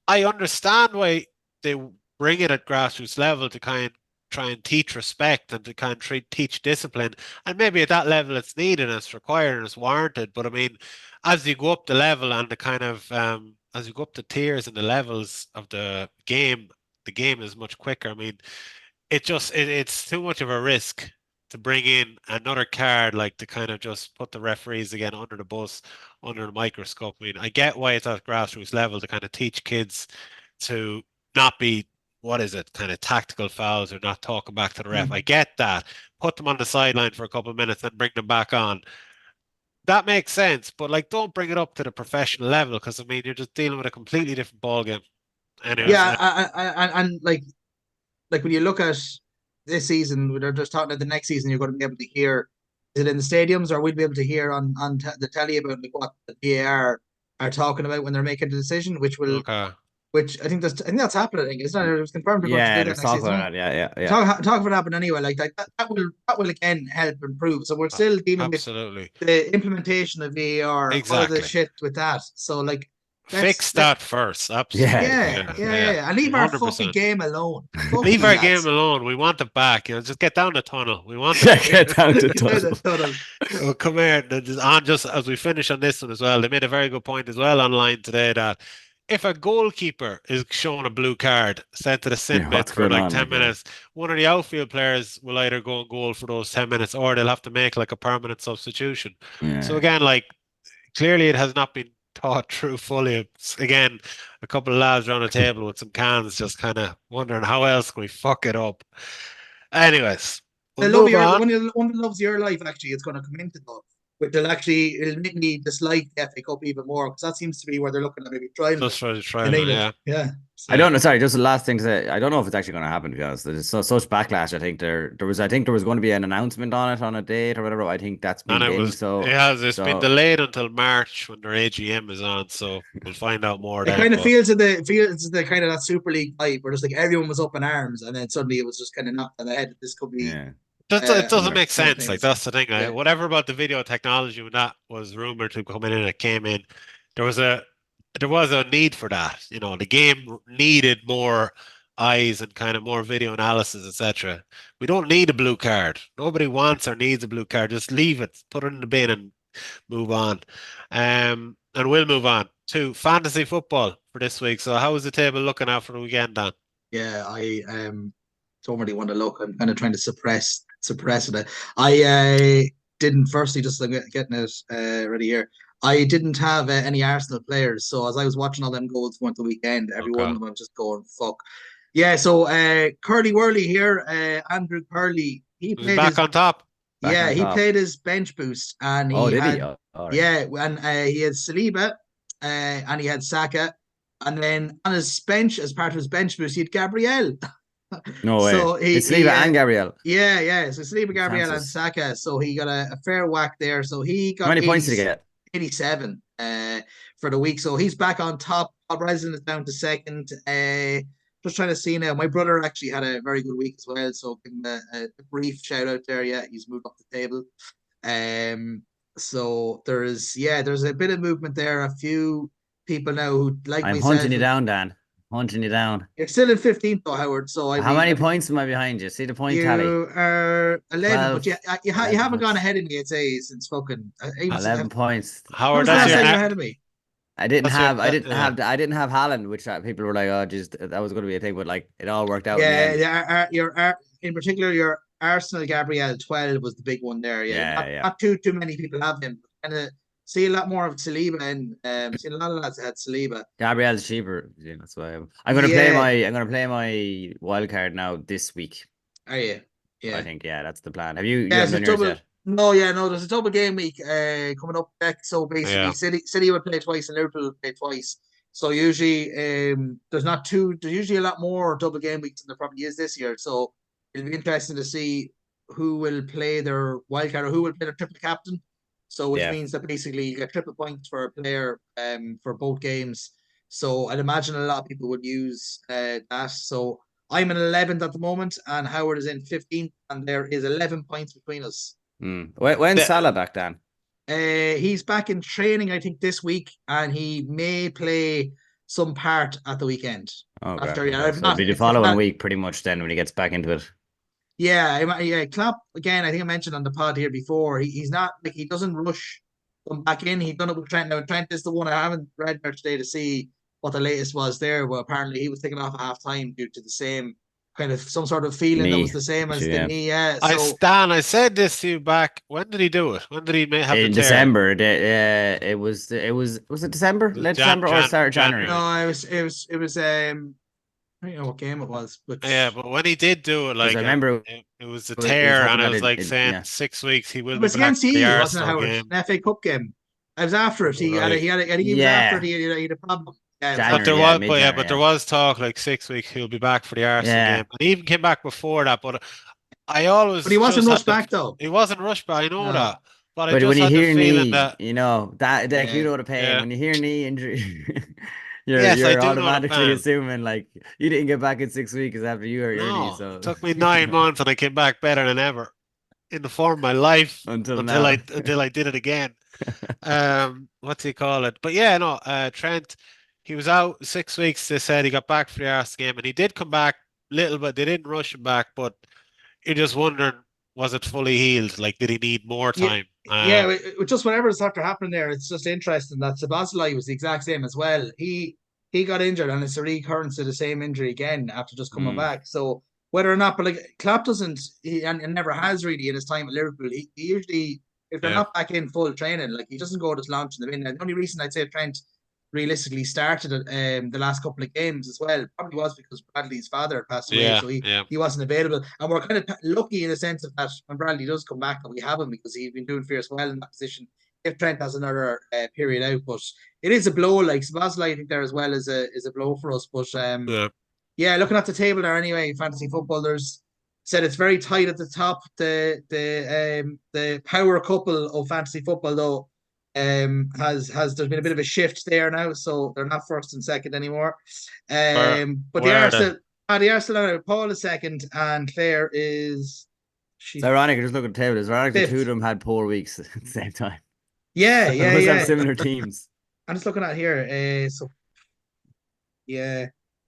I understand why they bring it at grassroots level, to kind of try and teach respect and to kind of teach discipline, and maybe at that level it's needed and it's required and it's warranted. But I mean, as you go up the level and the kind of as you go up the tiers and the levels of the game is much quicker. I mean, it's too much of a risk to bring in another card, like to kind of just put the referees again under the bus, under the microscope. I mean, I get why it's at grassroots level, to kind of teach kids to not be, kind of tactical fouls or not talking back to the ref. I get that. Put them on the sideline for a couple of minutes and bring them back on. That makes sense, but like, don't bring it up to the professional level, because I mean, you're just dealing with a completely different ballgame. Anyways, and like when you look at this season, they're just talking about the next season. You're going to be able to hear, is it in the stadiums, or we'll be able to hear on the telly about like what the VAR are talking about when they're making the decision, which will. Which I think that's happening. I think it's not. It was confirmed. There's talk about that. Yeah. Talk about it happen anyway. Like that will again help improve. So we're still dealing with the implementation of VAR, all the shit with that. So like, fix that first. Absolutely. Yeah. And leave 100%. Our fucking game alone. Leave our game alone. We want it back. Just get down the tunnel. We want get down the tunnel. Well, come here. Just as we finish on this one as well, they made a very good point as well online today that if a goalkeeper is shown a blue card, sent to the sin bin for like 10 minutes, one of the outfield players will either go and goal for those 10 minutes, or they'll have to make like a permanent substitution. So again, like, clearly it has not been thought through fully. It's, again, a couple of lads around the table with some cans just kind of wondering how else can we fuck it up. Anyways, We'll move on. one of the loves of your life actually is going to come into though, which it'll make me dislike the FA Cup even more because that seems to be where they're looking at maybe trying Just for the trial, in England. yeah. Yeah. I don't know. Sorry, just the last thing to say. I don't know if it's actually going to happen. To be honest, there's such backlash. I think there was going to be an announcement on it on a date or whatever. I think that's been And binned. So it's been delayed until March when their AGM is on. So we'll find out more. It kind of feels the kind of that Super League vibe where just like everyone was up in arms and then suddenly it was just kind of knocked on the head. This could be. yeah. It doesn't make sense. Like that's the thing. Yeah. Whatever about the video technology when that was rumored to come in and it came in, there was a need for that. You know, the game needed more eyes and kind of more video analysis, etc. We don't need a blue card. Nobody wants or needs a blue card. Just leave it, put it in the bin, and move on. And we'll move on to fantasy football for this week. So, how is the table looking out for the weekend, Dan? Yeah, I don't really want to look. I'm kind of trying to suppress it. I didn't firstly just getting it ready here. I didn't have any Arsenal players, so as I was watching all them goals going to the weekend, every one of them I'm just going fuck. Yeah, so Curly Whirly here, Andrew Curly, he played back on top. He played his bench boost and he had right. He had Saliba and he had Saka, and then on his bench as part of his bench boost he had Gabriel. No way. So it's Saliba and Gabriel. Yeah. So Saliba, Gabriel, and Saka. So he got a fair whack there. So he got how many points did he get? 87 for the week. So he's back on top. Bob Resin is down to second. Just trying to see now. My brother actually had a very good week as well. So give him a brief shout out there. Yeah, he's moved up the table. So there's a bit of movement there. A few people now who like I'm myself. hunting you down, Dan. Hunting you down. You're still in 15th though, Howard. So how many points am I behind you? See the point tally. You are 11, 12, but you haven't gone ahead of me. I'd say since fucking 11 points. Howard, that's you're ahead of me. I didn't have Haaland, which people were like, oh, just that was going to be a thing, but like it all worked out. Yeah, in particular your Arsenal Gabriel 12 was the big one there. Not too many people have him. And see a lot more of Saliba and see a lot of lads that had Saliba. Gabriel's cheaper. Yeah, that's why I'm going to play my wild card now this week. Are you? Yeah. I think that's the plan. Have you haven't done yours yet? No, there's a double game week coming up next. So basically City would play twice and Liverpool would play twice. So usually there's usually a lot more double game weeks than there probably is this year. So it'll be interesting to see who will play their wild card or who will play their triple captain. So which means that basically you get triple points for a player for both games. So I'd imagine a lot of people would use that. So I'm in 11th at the moment and Howard is in 15th and there is 11 points between us. When's Salah back, Dan? He's back in training, I think, this week, and he may play some part at the weekend. Okay. So it'll be the following week, pretty much. Then when he gets back into it. Yeah. Klopp again. I think I mentioned on the pod here before. He's not like he doesn't rush them back in. He's done it with Trent. Now Trent is the one I haven't read there today to see what the latest was there. Well, apparently he was taken off at half time due to the same kind of some sort of feeling that was the same as the knee. Yeah. So, I said this to you back. When did he do it? When did he have in December? It was it December? Late December or start of January? No, it was I don't know what game it was, but but when he did do it, like I remember it was a tear, and I was like saying 6 weeks he will be back for the Arsenal game. An FA Cup game. I was after it. He had after it. He had a problem. January, but there was talk like 6 weeks he'll be back for the Arsenal game. And he even came back before that, but he wasn't rushed back though. He wasn't rushed back. I know that. But when you hear knee, that, you know that you know the pain. When you hear knee injury, you're automatically assuming like you didn't get back in 6 weeks after you hurt your knee. So it took me 9 months and I came back better than ever in the form of my life until I did it again. What do you call it? But Trent. He was out 6 weeks. They said he got back for the Arsenal game, and he did come back little bit. They didn't rush him back, but you're just wondering, was it fully healed? Like, did he need more time? Just whatever's after happening there, it's just interesting that Szoboszlai was the exact same as well. He got injured, and it's a recurrence of the same injury again after just coming back. So whether or not, but like Klopp doesn't, and never has really in his time at Liverpool. He usually, if they're not back in full training, like he doesn't go just launching them in. And the only reason I'd say Trent realistically started the last couple of games as well. Probably was because Bradley's father passed away, so he wasn't available. And we're kind of lucky in a sense of that when Bradley does come back that we have him because he's been doing fierce well in that position. If Trent has another period out, but it is a blow. Like Szoboszlai, I think there as well is a blow for us. But yeah, looking at the table there anyway, fantasy football, there's said it's very tight at the top. The power couple of fantasy football though has there's been a bit of a shift there now, so they're not first and second anymore. But they are still out. Paul is second, and Claire is. It's ironic. Just look at the table. It's ironic the two of them had poor weeks at the same time. Yeah. Have similar teams. I'm just looking at here. So yeah,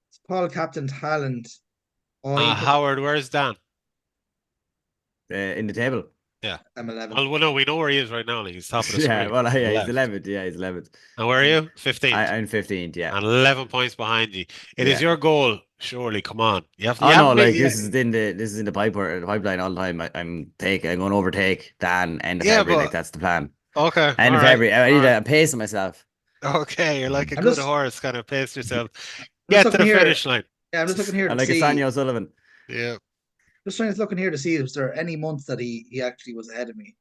it's Paul captain Haaland. Howard, where's Dan? In the table. Yeah, I'm 11. Well, no, we know where he is right now. Like, he's top of the screen. Yeah, well, yeah, he's 11th. Yeah, he's 11th. And where are you? 15th. I'm 15th. Yeah, and 11 points behind you. It is your goal, surely. Come on, you have to. This is in the pipeline all the time. I'm going to overtake Dan end of February. Like that's the plan. Okay. End of February. I need to pace myself. Okay, you're like a good horse, kind of pace yourself. Get to the finish line. Yeah, I'm just looking here. Like a Sonia O'Sullivan. Yeah. Just trying to look in here to see if there any month that he actually was ahead of me.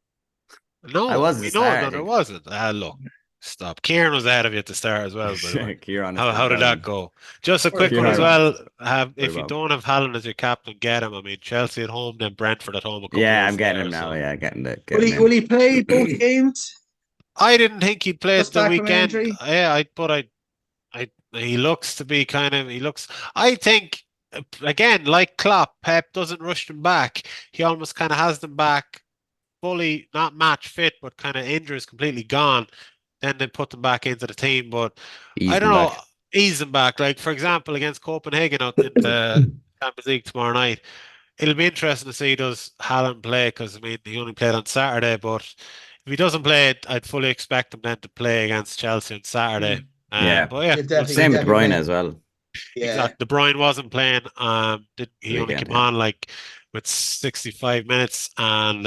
No, I wasn't. No, there wasn't. Look, stop. Kieran was ahead of you at the start as well. Kieran, how did that go? Just a quick one as well. If you don't have Haaland as your captain, get him. I mean, Chelsea at home, then Brentford at home. I'm getting him now. So. Yeah, getting it. Will he play both games? I didn't think he'd play the weekend. Yeah, he looks to be I think, again, like Klopp, Pep doesn't rush them back. He almost kind of has them back fully, not match fit, but kind of injuries completely gone. Then they put them back into the team. But I don't know, ease them back. Like, for example, against Copenhagen out in the Champions League tomorrow night, it'll be interesting to see does Haaland play, because I mean he only played on Saturday, but if he doesn't play it, I'd fully expect him then to play against Chelsea on Saturday. Same with De Bruyne as well. Yeah. Exactly. De Bruyne wasn't playing. He only came on like with 65 minutes, and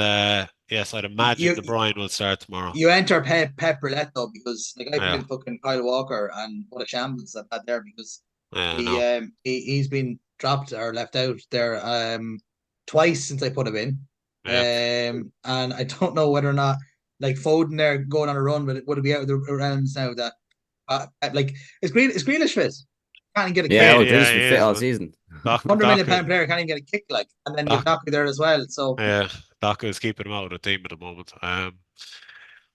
yes, I'd imagine De Bruyne will start tomorrow. You enter Pep Roulette though, because like I put in fucking Kyle Walker, and what a shambles I've had there, because he's been dropped or left out there twice since I put him in. And I don't know whether or not like Foden there going on a run, but would it be out of the rounds now that like is Grealish fit? Can't even get a kick. Grealish been fit all season. £100 million player can't even get a kick, like, and then you've Doku there as well. So yeah, Doku is keeping him out of the team at the moment.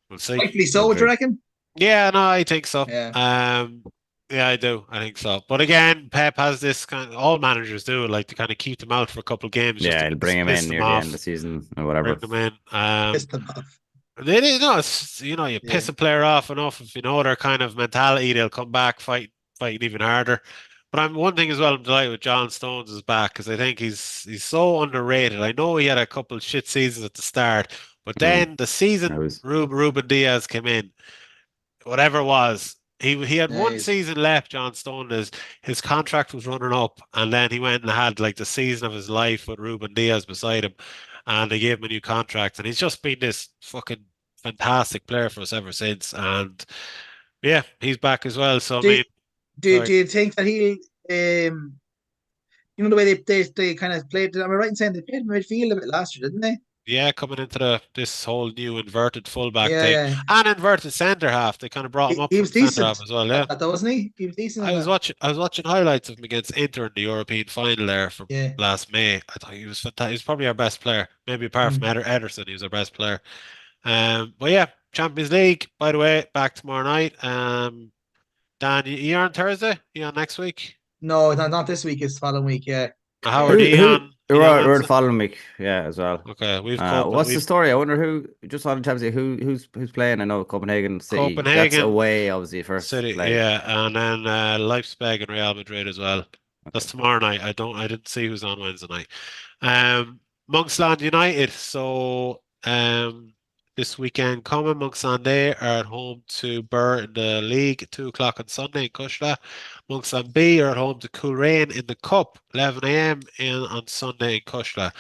We'll see. Rightfully so, would you reckon? Yeah, no, I think so. Yeah. Yeah, I do. I think so. But again, Pep has this all managers do, like to kind of keep them out for a couple of games. Yeah, he'll bring him in near the end of the season or whatever. Bring them in. Piss them off. It's, you piss a player off enough, if you know their kind of mentality, they'll come back fighting even harder. But one thing as well, I'm delighted with John Stones is back, because I think he's so underrated. I know he had a couple of shit seasons at the start, but then the season Ruben Diaz came in, whatever it was, he had one season left. John Stones, his contract was running up, and then he went and had like the season of his life with Ruben Diaz beside him, and they gave him a new contract, and he's just been this fucking fantastic player for us ever since. And yeah, he's back as well. So do you think that he, the way they kind of played? Am I right in saying they played midfield a bit last year, didn't they? Yeah, coming into this whole new inverted fullback thing and inverted centre half, they kind of brought him up. He was decent half as well. Yeah, wasn't he? He was decent. I was watching highlights of him against Inter in the European final there from last May. I thought he was fantastic. He was probably our best player, maybe apart from Ederson. He was our best player. But yeah, Champions League, by the way, back tomorrow night. Dan, you on Thursday? You on next week? No, not this week. It's the following week. Yeah. Howard, on? We're the following week, as well. Okay, what's the story? I wonder who just on the Champions League, who's playing. I know Copenhagen City. That's away, obviously, first City, leg. and then Leipzig and Real Madrid as well. That's tomorrow night. I didn't see who's on Wednesday night. Monksland United. So this weekend coming, Monksland are at home to Burr in the league at 2:00 on Sunday in Cushla. Monksland B are at home to Coolrain in the Cup, 11 a.m. on Sunday in Cushla.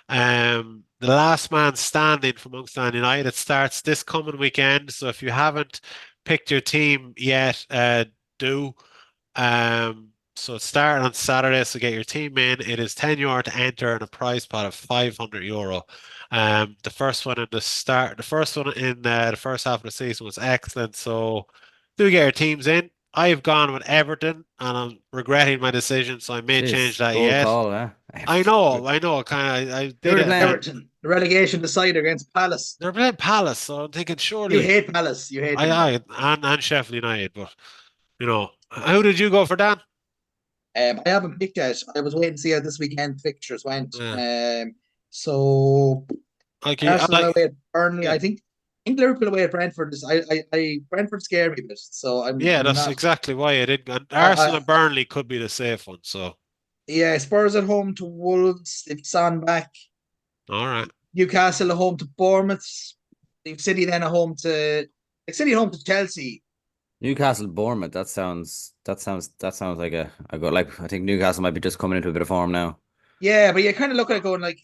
The last man standing for Monksland United starts this coming weekend. So if you haven't picked your team yet, do. So it's starting on Saturday, so get your team in. It is €10 to enter and a prize pot of €500. The first one in the first half of the season was excellent. So do get your teams in. I've gone with Everton, and I'm regretting my decision, so I may change Jeez, that bold yet. call, huh? I know. Kind of. I Who did are they it. playing? Everton, the relegation decider against Palace. They're playing Palace, so I'm thinking You surely hate Palace. You hate them. and Sheffield United, but how did you go for Dan? I haven't picked yet. I was waiting to see how this weekend fixtures went. Yeah. So Arsenal away at Burnley. Yeah. I think Liverpool away at Brentford is. I Brentford scared me a bit. So I'm That's not. exactly why I did. And Arsenal and Burnley could be the safe one. So yeah, Spurs at home to Wolves. If Son back. all right. Newcastle at home to Bournemouth. City then at home to Chelsea. Newcastle, Bournemouth. That sounds like a good. Like I think Newcastle might be just coming into a bit of form now. Yeah, but you kind of look at it going like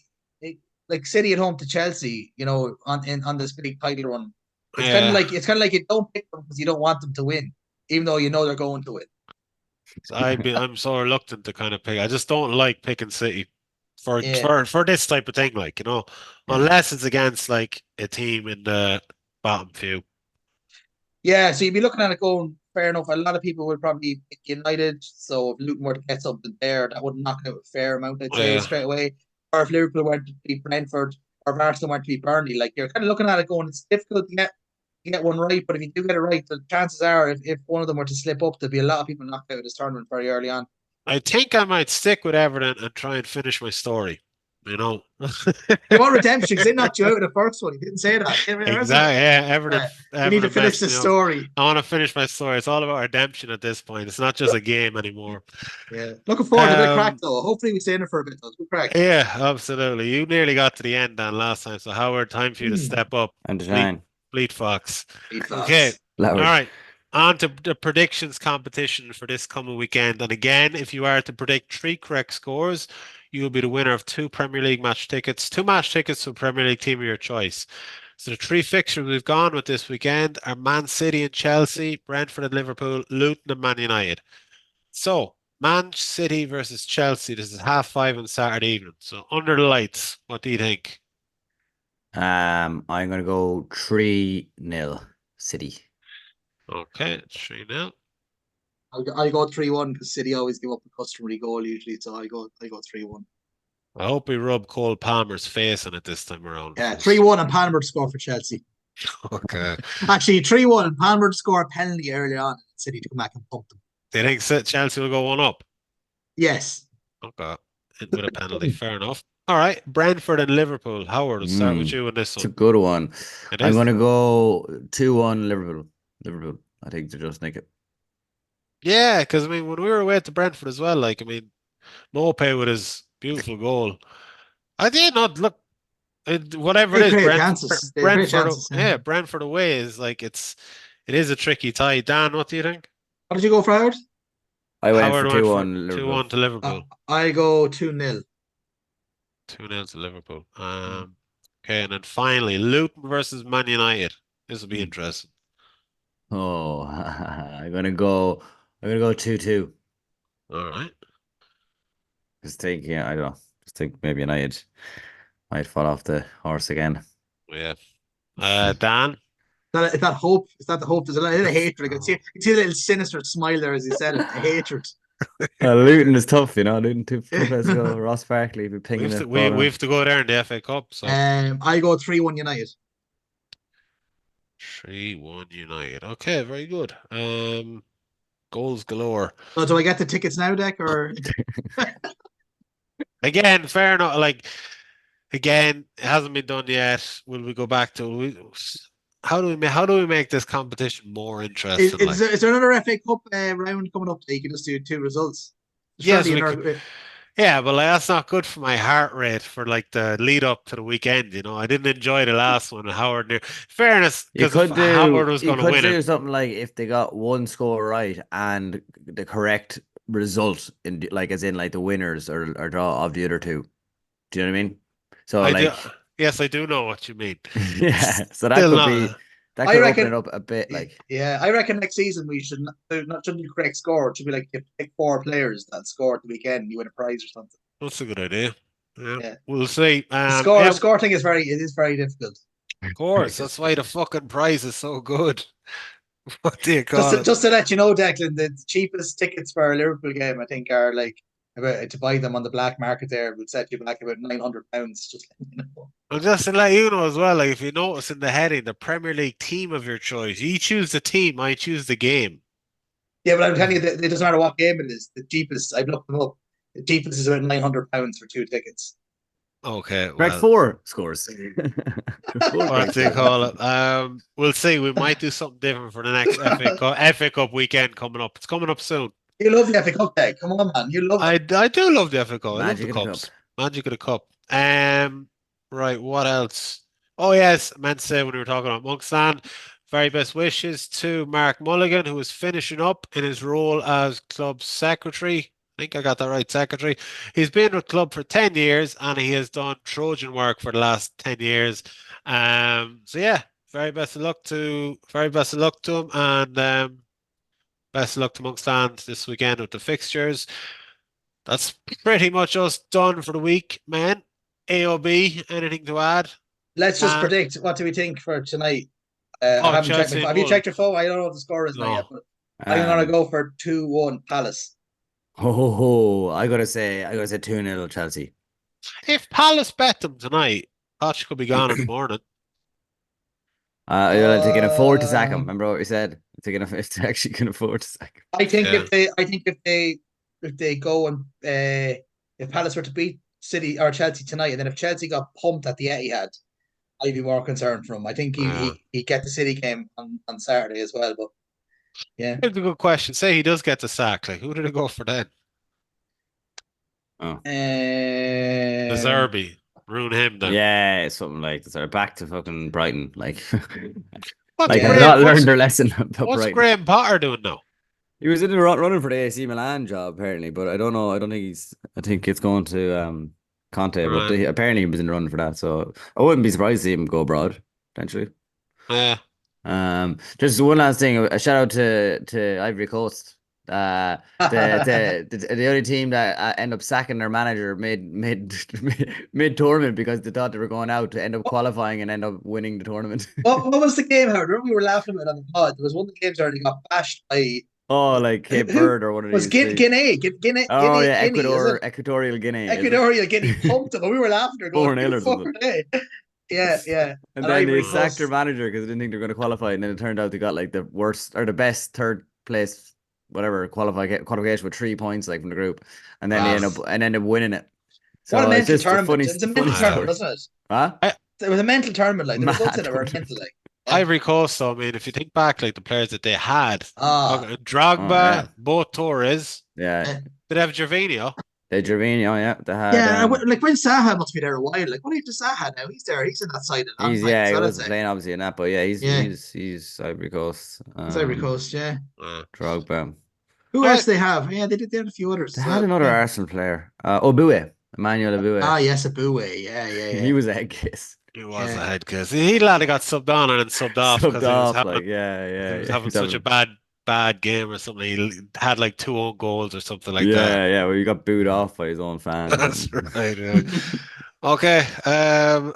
City at home to Chelsea. On this big title run. It's kind of like you don't pick them because you don't want them to win, even though you know they're going to win. I'm so reluctant to kind of pick. I just don't like picking City for this type of thing. Unless it's against like a team in the bottom few. Yeah, so you'd be looking at it going, fair enough. A lot of people would probably pick United. So if Luton were to get something there, that would knock out a fair amount, I'd say, straight away. Or if Liverpool were to beat Brentford, or if Arsenal were to beat Burnley, like you're kind of looking at it going, it's difficult to get one right. But if you do get it right, the chances are, if one of them were to slip up, there'd be a lot of people knocked out of this tournament very early on. I think I might stick with Everton and try and finish my story. You want redemption because they knocked you out of the first one. You didn't say that. Exactly. Yeah, Everton. You need to finish the story. I want to finish my story. It's all about redemption at this point. It's not just a game anymore. Yeah. Looking forward to a bit of crack though. Hopefully we stay in it for a bit though. Good crack. Yeah, absolutely. You nearly got to the end, Dan, last time. So Howard, time for you to step up. And design. Fleet Fox. Okay. All right. On to the predictions competition for this coming weekend. And again, if you are to predict 3 correct scores, you will be the winner of 2 Premier League match tickets, 2 match tickets to a Premier League team of your choice. So the 3 fixtures we've gone with this weekend are Man City and Chelsea, Brentford and Liverpool, Luton and Man United. So Man City versus Chelsea. This is 5:30 on Saturday evening. So under the lights, what do you think? I'm going to go 3-0 City. Okay, 3-0. I go 3-1 because City always give up a customary goal usually, so I go 3-1. I hope we rub Cole Palmer's face on it this time around. Yeah, 3-1 and Palmer to score for Chelsea. Okay. Actually, 3-1 and Palmer to score a penalty early on and City to come back and pump them. Do you think Chelsea will go 1-up? Yes. Okay. With a penalty, fair enough. All right, Brentford and Liverpool. Howard, we'll start with you on this one. It's a good one. I'm going to go 2-1 Liverpool. I think to just nick it. Yeah, because when we were away to Brentford as well, Mopé with his beautiful goal. I did not look. Whatever it is, Brentford. Brentford away is it is a tricky tie. Dan, what do you think? What did you go for, Howard? I went for 2-1 Liverpool. 2-1 to Liverpool. I go 2-0. 2-0 to Liverpool. Okay, and then finally Luton versus Man United. This will be interesting. Oh, I'm gonna go 2-2. All right. Just think, I don't know. Just think maybe United might fall off the horse again. Yeah. Dan? Is that hope? Is that the hope? There's a little hatred. You see a little sinister smile there as he said it. Hatred. Luton is tough, Luton 2 places ago. Ross Barkley be pinging it. We have to go there in the FA Cup. So I go 3-1 United. 3-1 United. Okay, very good. Goals galore. So do I get the tickets now, Deck, or again? Fair enough. Again, it hasn't been done yet. Will we go back to? How do we make this competition more interesting? Is there another FA Cup round coming up that you can just do 2 results? Yes, yeah, but that's not good for my heart rate for the lead up to the weekend. I didn't enjoy the last one. Howard, fairness, because Howard was going to win it. You could do something like if they got 1 score right and the correct result in as in the winners or draw of the other 2. Do you know what I mean? So yes, I do know what you mean. Yeah, so That I could reckon- open it up a bit. Like, Yeah, I reckon next season we should not shouldn't be correct score. It should be like you pick 4 players that score at the weekend, you win a prize or something. That's a good idea. Yeah, Yeah. we'll see. The score thing is very difficult. Of course, that's why the fucking prize is so good. What do you call it? Just to let you know, Declan, the cheapest tickets for a Liverpool game, I think, are like about to buy them on the black market. There will set you back about £900. Just let you know. And just to let you know as well, like if you notice in the heading, the Premier League team of your choice, you choose the team, I choose the game. Yeah, but I'm telling you, it doesn't matter what game it is. The cheapest, I've looked them up. The cheapest is about £900 for 2 tickets. Okay, correct well, 4 scores. what do you call it? We'll see. We might do something different for the next FA Cup weekend coming up. It's coming up soon. You love the FA Cup Day. Come on, man. You love it. I do love the FA Cup. I love Magic the of the cups. Cup. Magic of the Cup. Right, what else? Oh yes, I meant to say when we were talking about Monksland, very best wishes to Mark Mulligan, who is finishing up in his role as club secretary. I think I got that right, secretary. He's been with club for 10 years and he has done Trojan work for the last 10 years. So yeah, very best of luck to him, and best of luck to Monksland this weekend with the fixtures. That's pretty much us done for the week, man. AOB, anything to add? Let's just predict. What do we think for tonight? I haven't checked. Chelsea Have you won. checked your phone? I don't know what the score is now No. yet, but I'm gonna go for 2-1 Palace. I gotta say 2-0 Chelsea. If Palace bet them tonight, Poch could be gone in the morning. They can afford to sack him. Remember what we said? If they actually can afford to sack him. I think Yeah. if they go and if Palace were to beat City or Chelsea tonight, and then if Chelsea got pumped at the Etihad, I'd be more concerned for him. I think he'd get the City game on Saturday as well. But yeah, It's a good question. Say he does get the sack. Like, who did it go for then? Oh. The Zerbi. Ruin him then. Yeah, something like that. Back to fucking Brighton. Like, What's like Graham- have not learned their lesson about What's Brighton. Graham Potter doing now? He was in the running for the AC Milan job apparently, but I don't know. I don't think he's. I think it's going to Conte, but Right. apparently he was in the running for that. So I wouldn't be surprised to see him go abroad potentially. Yeah. Just one last thing. A shout out to Ivory Coast. The only team that end up sacking their manager mid tournament because they thought they were going out to end up qualifying and end up winning the tournament. what was the game, Howard? Remember we were laughing about it on the pod. There was one of the games where they got bashed by Oh, like Cape Verde or one of was these. Guinea. Oh yeah, Guinea, Equatorial Guinea. Ecuadorial Guinea pumped them, and we were laughing. They're going 4-0 or something. Yeah. And then they Ivory sacked Coast- their manager because they didn't think they were going to qualify, and then it turned out they got like the worst or the best third place, whatever qualification with 3 points like from the group, and then they end up winning it. So What a it's mental just a tournament! funny, It's a funny mental story. tournament, wasn't it? Huh? It was a mental tournament. Like the results in it were Mad mental. Like Ivory Coast, though, I mean, if you think back, like the players that they had, Drogba, yeah. both Torres, Yeah, did they have Gervinho? they Gervinho, yeah, they had. like when Saha must be there a while. Like what happened to Saha now? He's there. He's in that side. He wasn't playing obviously in that, but yeah, he's Ivory Coast. It's Ivory Coast, yeah. Drogba. Who else they have? Yeah, they had a few others. They had another Arsenal player. Obue, Emmanuel Obue. Ah, yes, Abue. Yeah. He was a head kiss. He was a head kiss. He lad got subbed on and then subbed off because he was having, he was having such a bad game or something. He had like 2 own goals or something like that. Yeah, well, he got booed off by his own fans. That's right. Yeah. Okay.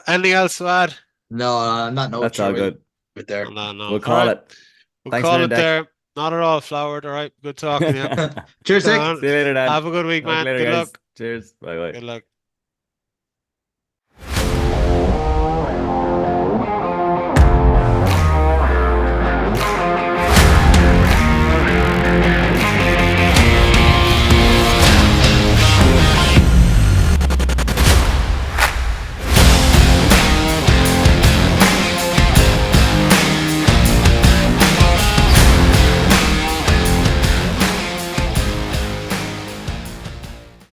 Anything else to add? No, That's all good. There. No. We'll call it. We'll Thanks call a it minute, there. Not at all, Flowered. All right. Good talking to you. Cheers, Dick. See you later, Dan. Have a good week, man. Later, Good guys. luck. Cheers. Bye. Good luck.